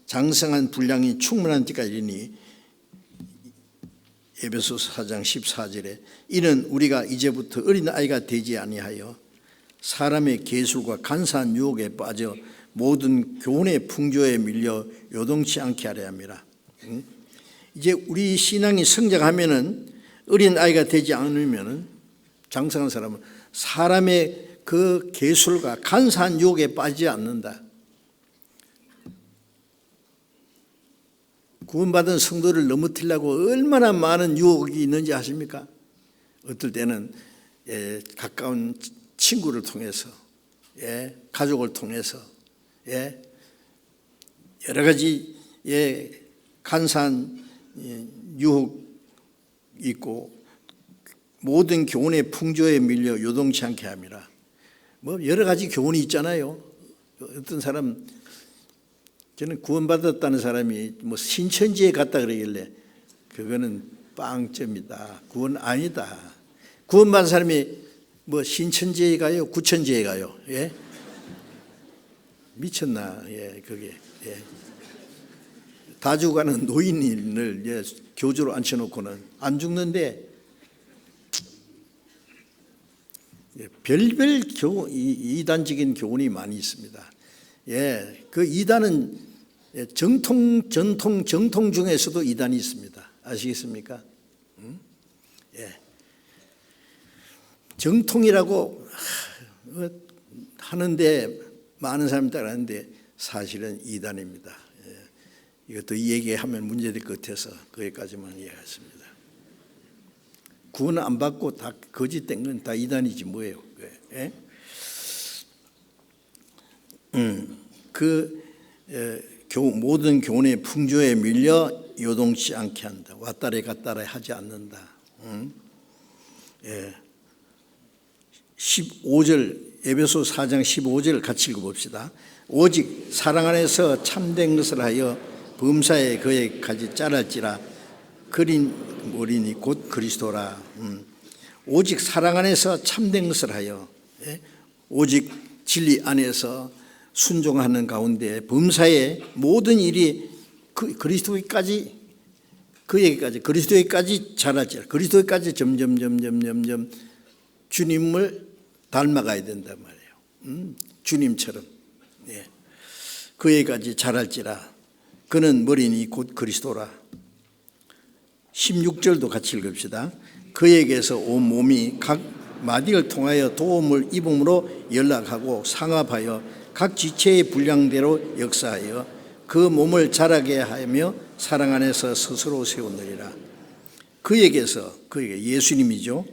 [SPEAKER 1] 장성한 분량이 충분한 때까지 이르니 에베소서 4장 14절에 이는 우리가 이제부터 어린아이가 되지 아니하여 사람의 계술과 간사한 유혹에 빠져 모든 교훈의 풍조에 밀려 요동치 않게 하려 함이라. 이제 우리 신앙이 성장하면은 어린아이가 되지 않으면은 장성한 사람은 사람의 그 계술과 간사한 유혹에 빠지지 않는다. 구원받은 성도를 넘어뜨리려고 얼마나 많은 유혹이 있는지 아십니까? 어떨 때는 가까운 친구를 통해서, 가족을 통해서, 여러 가지 간사한 유혹이 있고 모든 교훈의 풍조에 밀려 요동치 않게 함이라. 여러 가지 교훈이 있잖아요. 어떤 사람, 저는 구원받았다는 사람이 신천지에 갔다 그러길래 그거는 빵점이다. 구원 아니다. 구원받은 사람이 신천지에 가요? 구천지에 가요? 미쳤나? 그게. 다 죽어가는 노인을 교주로 앉혀놓고는 안 죽는데 별별 이단적인 교훈이 많이 있습니다. 그 이단은 정통 중에서도 이단이 있습니다. 아시겠습니까? 정통이라고 하는데 많은 사람이 따라하는데 사실은 이단입니다. 이것도 얘기하면 문제될 것 같아서 거기까지만 이해했습니다. 구원 안 받고 다 거짓된 건 다 이단이지 뭐예요. 모든 교훈의 풍조에 밀려 요동치 않게 한다. 왔다리 갔다리 하지 않는다. 15절 에베소 4장 15절 같이 읽어봅시다. 오직 사랑 안에서 참된 것을 하여 범사에 그에까지 자랄지라. 그린 어린이 곧 그리스도라. 오직 사랑 안에서 참된 것을 하여, 오직 진리 안에서 순종하는 가운데 범사에 모든 일이 그리스도에까지 그리스도에까지 자라지라. 그리스도에까지 점점 주님을 닮아가야 된단 말이에요. 주님처럼. 그에까지 자랄지라. 그는 머리니 곧 그리스도라. 16절도 같이 읽읍시다. 그에게서 온 몸이 각 마디를 통하여 도움을 입음으로 연락하고 상합하여 각 지체의 분량대로 역사하여 그 몸을 자라게 하며 사랑 안에서 스스로 세우느니라. 그에게서, 그에게 예수님이죠.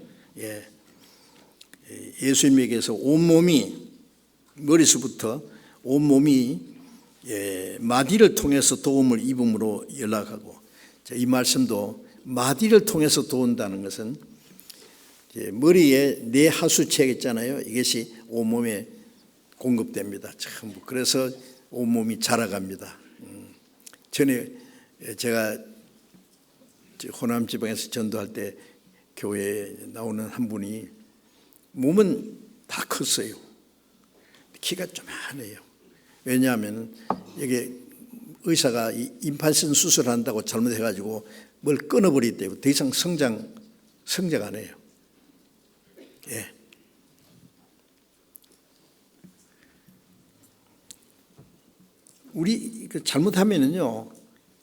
[SPEAKER 1] 예수님에게서 온 몸이, 머리서부터 온 몸이 마디를 통해서 도움을 입음으로 연락하고, 이 말씀도 마디를 통해서 도운다는 것은 머리에 네 하수체 있잖아요. 이것이 온몸에 공급됩니다. 참, 그래서 온몸이 자라갑니다. 전에 제가 호남 지방에서 전도할 때 교회에 나오는 한 분이 몸은 다 컸어요. 키가 조그만해요. 왜냐하면 이게 의사가 임판선 수술한다고 잘못해가지고 뭘 끊어버리기 때문에 더 이상 성장 안 해요. 우리 잘못하면은요,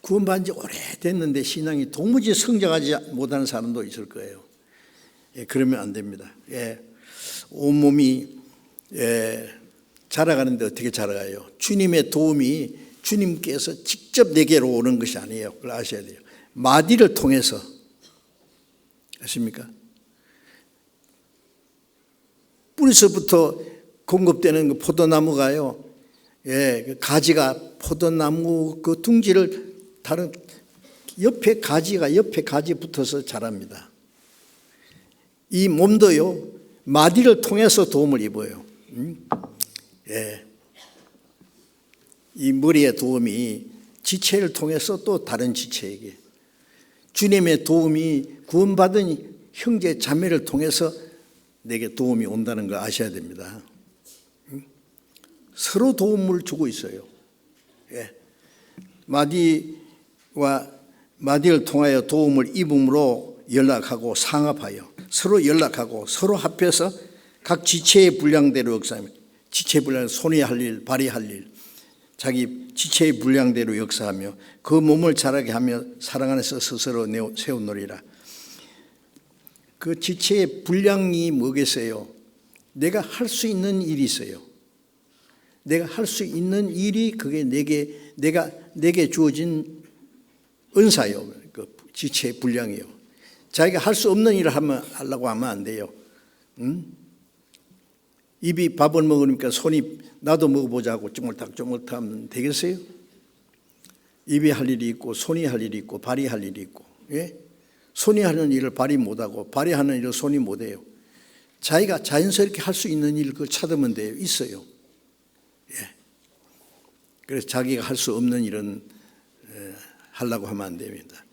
[SPEAKER 1] 구원받은 지 오래됐는데 신앙이 도무지 성장하지 못하는 사람도 있을 거예요. 그러면 안 됩니다. 온몸이 자라가는데 어떻게 자라가요? 주님의 도움이 주님께서 직접 내게로 오는 것이 아니에요. 그걸 아셔야 돼요. 마디를 통해서. 아십니까? 뿌리서부터 공급되는 그 포도나무가요, 그 가지가 포도나무 그 둥지를 다른 옆에 가지 붙어서 자랍니다. 이 몸도요, 마디를 통해서 도움을 입어요. 이 머리의 도움이 지체를 통해서 또 다른 지체에게, 주님의 도움이 구원받은 형제 자매를 통해서 내게 도움이 온다는 걸 아셔야 됩니다. 서로 도움을 주고 있어요. 마디를 통하여 도움을 입음으로 연락하고 상합하여 서로 연락하고 서로 합해서 각 지체의 분량대로 역사하며, 지체 분량, 손이 할 일, 발이 할 일, 자기 지체의 분량대로 역사하며 그 몸을 자라게 하며 사랑 안에서 스스로 세우노리라. 그 지체의 분량이 뭐겠어요? 내가 할 수 있는 일이 있어요. 내가 할 수 있는 일이 그게 내게 주어진 은사요. 그 지체의 분량이요. 자기가 할 수 없는 일을 하려고 하면 안 돼요. 입이 밥을 먹으니까 손이 나도 먹어보자고 쪼물탁 하면 되겠어요? 입이 할 일이 있고 손이 할 일이 있고 발이 할 일이 있고, 손이 하는 일을 발이 못하고 발이 하는 일을 손이 못해요. 자기가 자연스럽게 할 수 있는 일 그걸 찾으면 돼요. 있어요. 그래서 자기가 할 수 없는 일은 하려고 하면 안 됩니다.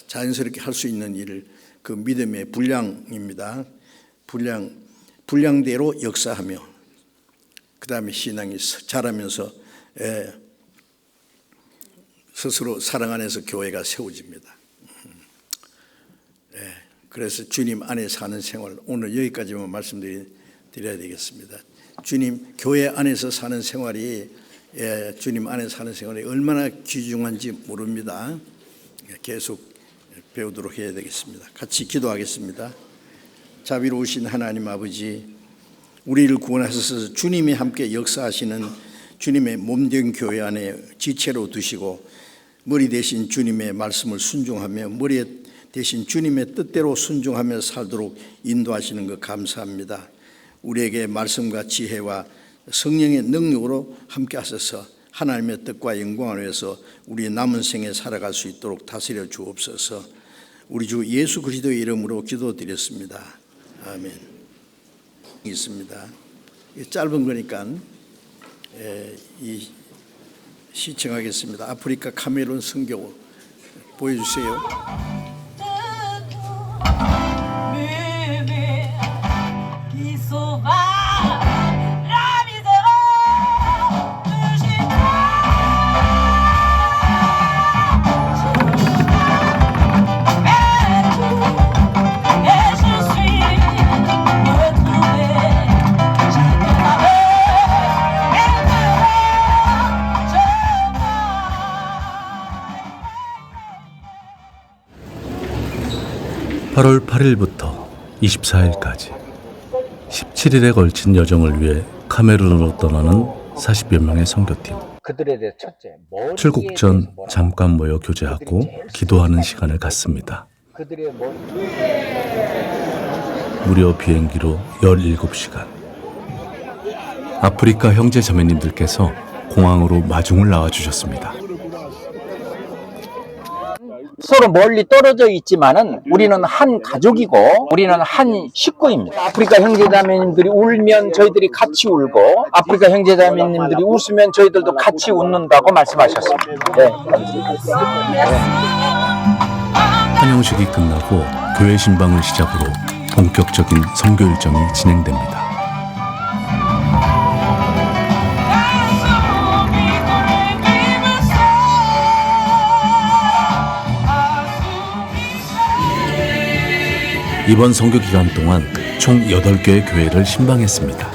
[SPEAKER 1] 자연스럽게 할 수 있는 일을, 그 믿음의 분량입니다. 분량대로 역사하며 그 다음에 신앙이 자라면서 스스로 사랑 안에서 교회가 세워집니다. 그래서 주님 안에 사는 생활, 오늘 여기까지만 말씀드려야 되겠습니다. 주님 교회 안에서 사는 생활이, 주님 안에 사는 생활이 얼마나 귀중한지 모릅니다. 계속 배우도록 해야 되겠습니다. 같이 기도하겠습니다. 자비로우신 하나님 아버지, 우리를 구원하셔서 주님이 함께 역사하시는 주님의 몸된 교회 안에 지체로 두시고 머리 대신 주님의 말씀을 순종하며 머리 대신 주님의 뜻대로 순종하며 살도록 인도하시는 것 감사합니다. 우리에게 말씀과 지혜와 성령의 능력으로 함께 하셔서 하나님의 뜻과 영광을 위해서 우리 남은 생에 살아갈 수 있도록 다스려 주옵소서. 우리 주 예수 그리스도의 이름으로 기도드렸습니다. 아멘. 있습니다. 짧은 거니까 시청하겠습니다. 아프리카 카메룬 선교 보여주세요.
[SPEAKER 2] 8월 8일부터 24일까지 17일에 걸친 여정을 위해 카메룬으로 떠나는 40여 명의 선교팀.
[SPEAKER 3] 그들에 대해 첫째,
[SPEAKER 2] 출국 전 잠깐 모여 교제하고 기도하는 시간을 갖습니다.
[SPEAKER 3] 그들의 머리
[SPEAKER 2] 무려 비행기로 17시간. 아프리카 형제 자매님들께서 공항으로 마중을 나와주셨습니다.
[SPEAKER 3] 서로 멀리 떨어져 있지만은 우리는 한 가족이고 우리는 한 식구입니다. 아프리카 형제자매님들이 울면 저희들이 같이 울고 아프리카 형제자매님들이 웃으면 저희들도 같이 웃는다고 말씀하셨습니다. 네.
[SPEAKER 2] 환영식이 끝나고 교회 신방을 시작으로 본격적인 선교 일정이 진행됩니다. 이번 선교 기간 동안 총 8개의 교회를 신방했습니다.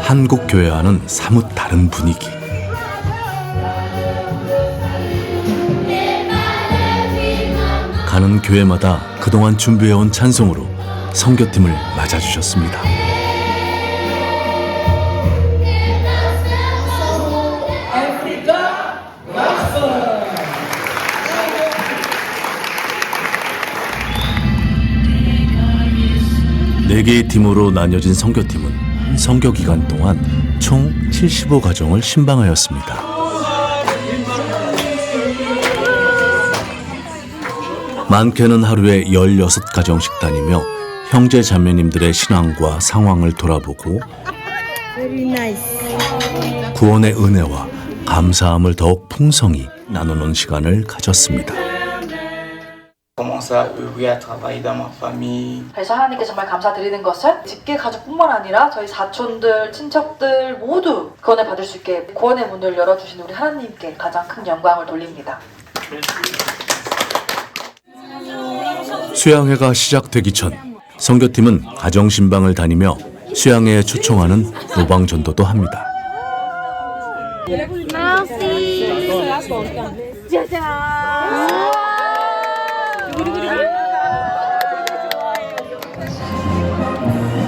[SPEAKER 2] 한국 교회와는 사뭇 다른 분위기. 가는 교회마다 그동안 준비해온 찬송으로 선교팀을 맞아주셨습니다. 네 개의 팀으로 나뉘어진 선교팀은 선교 기간 동안 총 75가정을 신방하였습니다. 많게는 하루에 16가정씩 다니며 형제 자매님들의 신앙과 상황을 돌아보고 구원의 은혜와 감사함을 더욱 풍성히 나누는 시간을 가졌습니다.
[SPEAKER 4] 그래서 하나님께 정말 감사드리는 것은 직계 가족뿐만 아니라 저희 사촌들, 친척들 모두 구원을 받을 수 있게 구원의 문을 열어주신 우리 하나님께 가장 큰 영광을 돌립니다.
[SPEAKER 2] 수양회가 시작되기 전 선교팀은 가정신방을 다니며 수양회에 초청하는 노방전도도 합니다.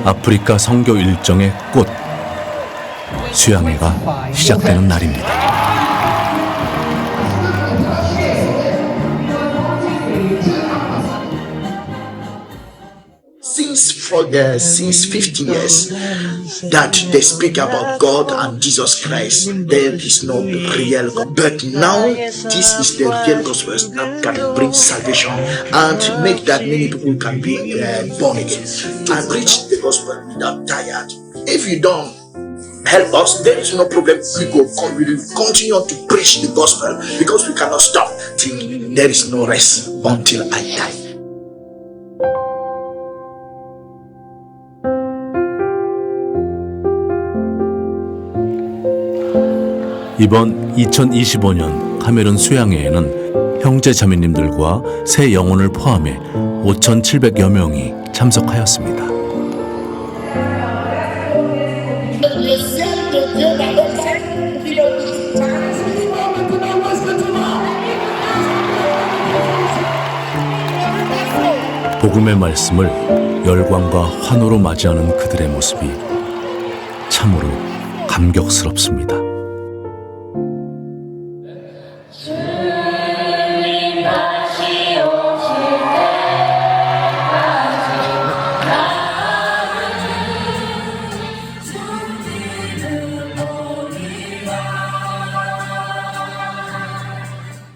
[SPEAKER 2] 아프리카 선교 일정의 꽃, 수양회가 시작되는 날입니다.
[SPEAKER 5] Since 50 years that they speak about God and Jesus Christ, there is no real God. But now this is the real gospel that can bring salvation and make that many people can be born again and preach the gospel without tired. If you don't help us, there is no problem. We will continue to preach the gospel because we cannot stop till there is no rest until I die.
[SPEAKER 2] 이번 2025년 카메룬 수양회에는 형제 자매님들과 새 영혼을 포함해 5,700여 명이 참석하였습니다. 복음의 말씀을 열광과 환호로 맞이하는 그들의 모습이 참으로 감격스럽습니다.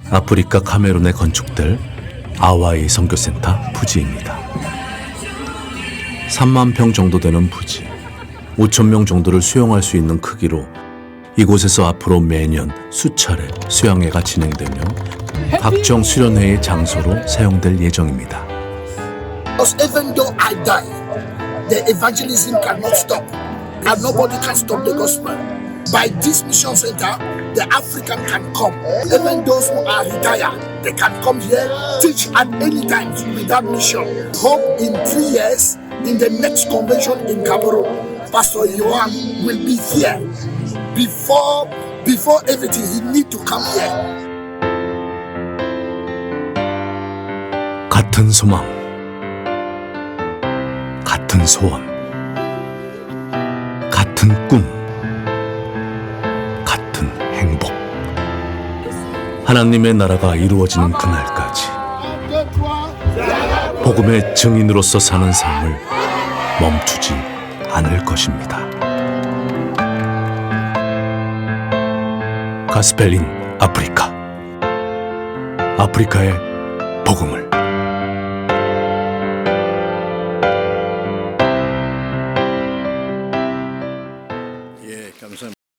[SPEAKER 2] 아프리카 카메룬에 건축될 아와이 선교센터 부지입니다. 3만 평 정도 되는 부지, 5천 명 정도를 수용할 수 있는 크기로 이곳에서 앞으로 매년 수차례 수양회가 진행되며 각종 수련회의 장소로 사용될 예정입니다.
[SPEAKER 5] Even though I die, the evangelism cannot stop, and nobody can stop the gospel. By this mission center, the African can come. Even those who are retired, they can come here, teach at any time with that mission. Hope in 3 years, in the next convention in Cameroon, Pastor Yohan will be here. Before everything, he need to come here.
[SPEAKER 2] 같은 소망, 같은 소원, 같은 꿈, 같은 행복. 하나님의 나라가 이루어지는 그날까지 복음의 증인으로서 사는 삶을 멈추지 않을 것입니다. 가스펠 인 아프리카, 아프리카의 복음을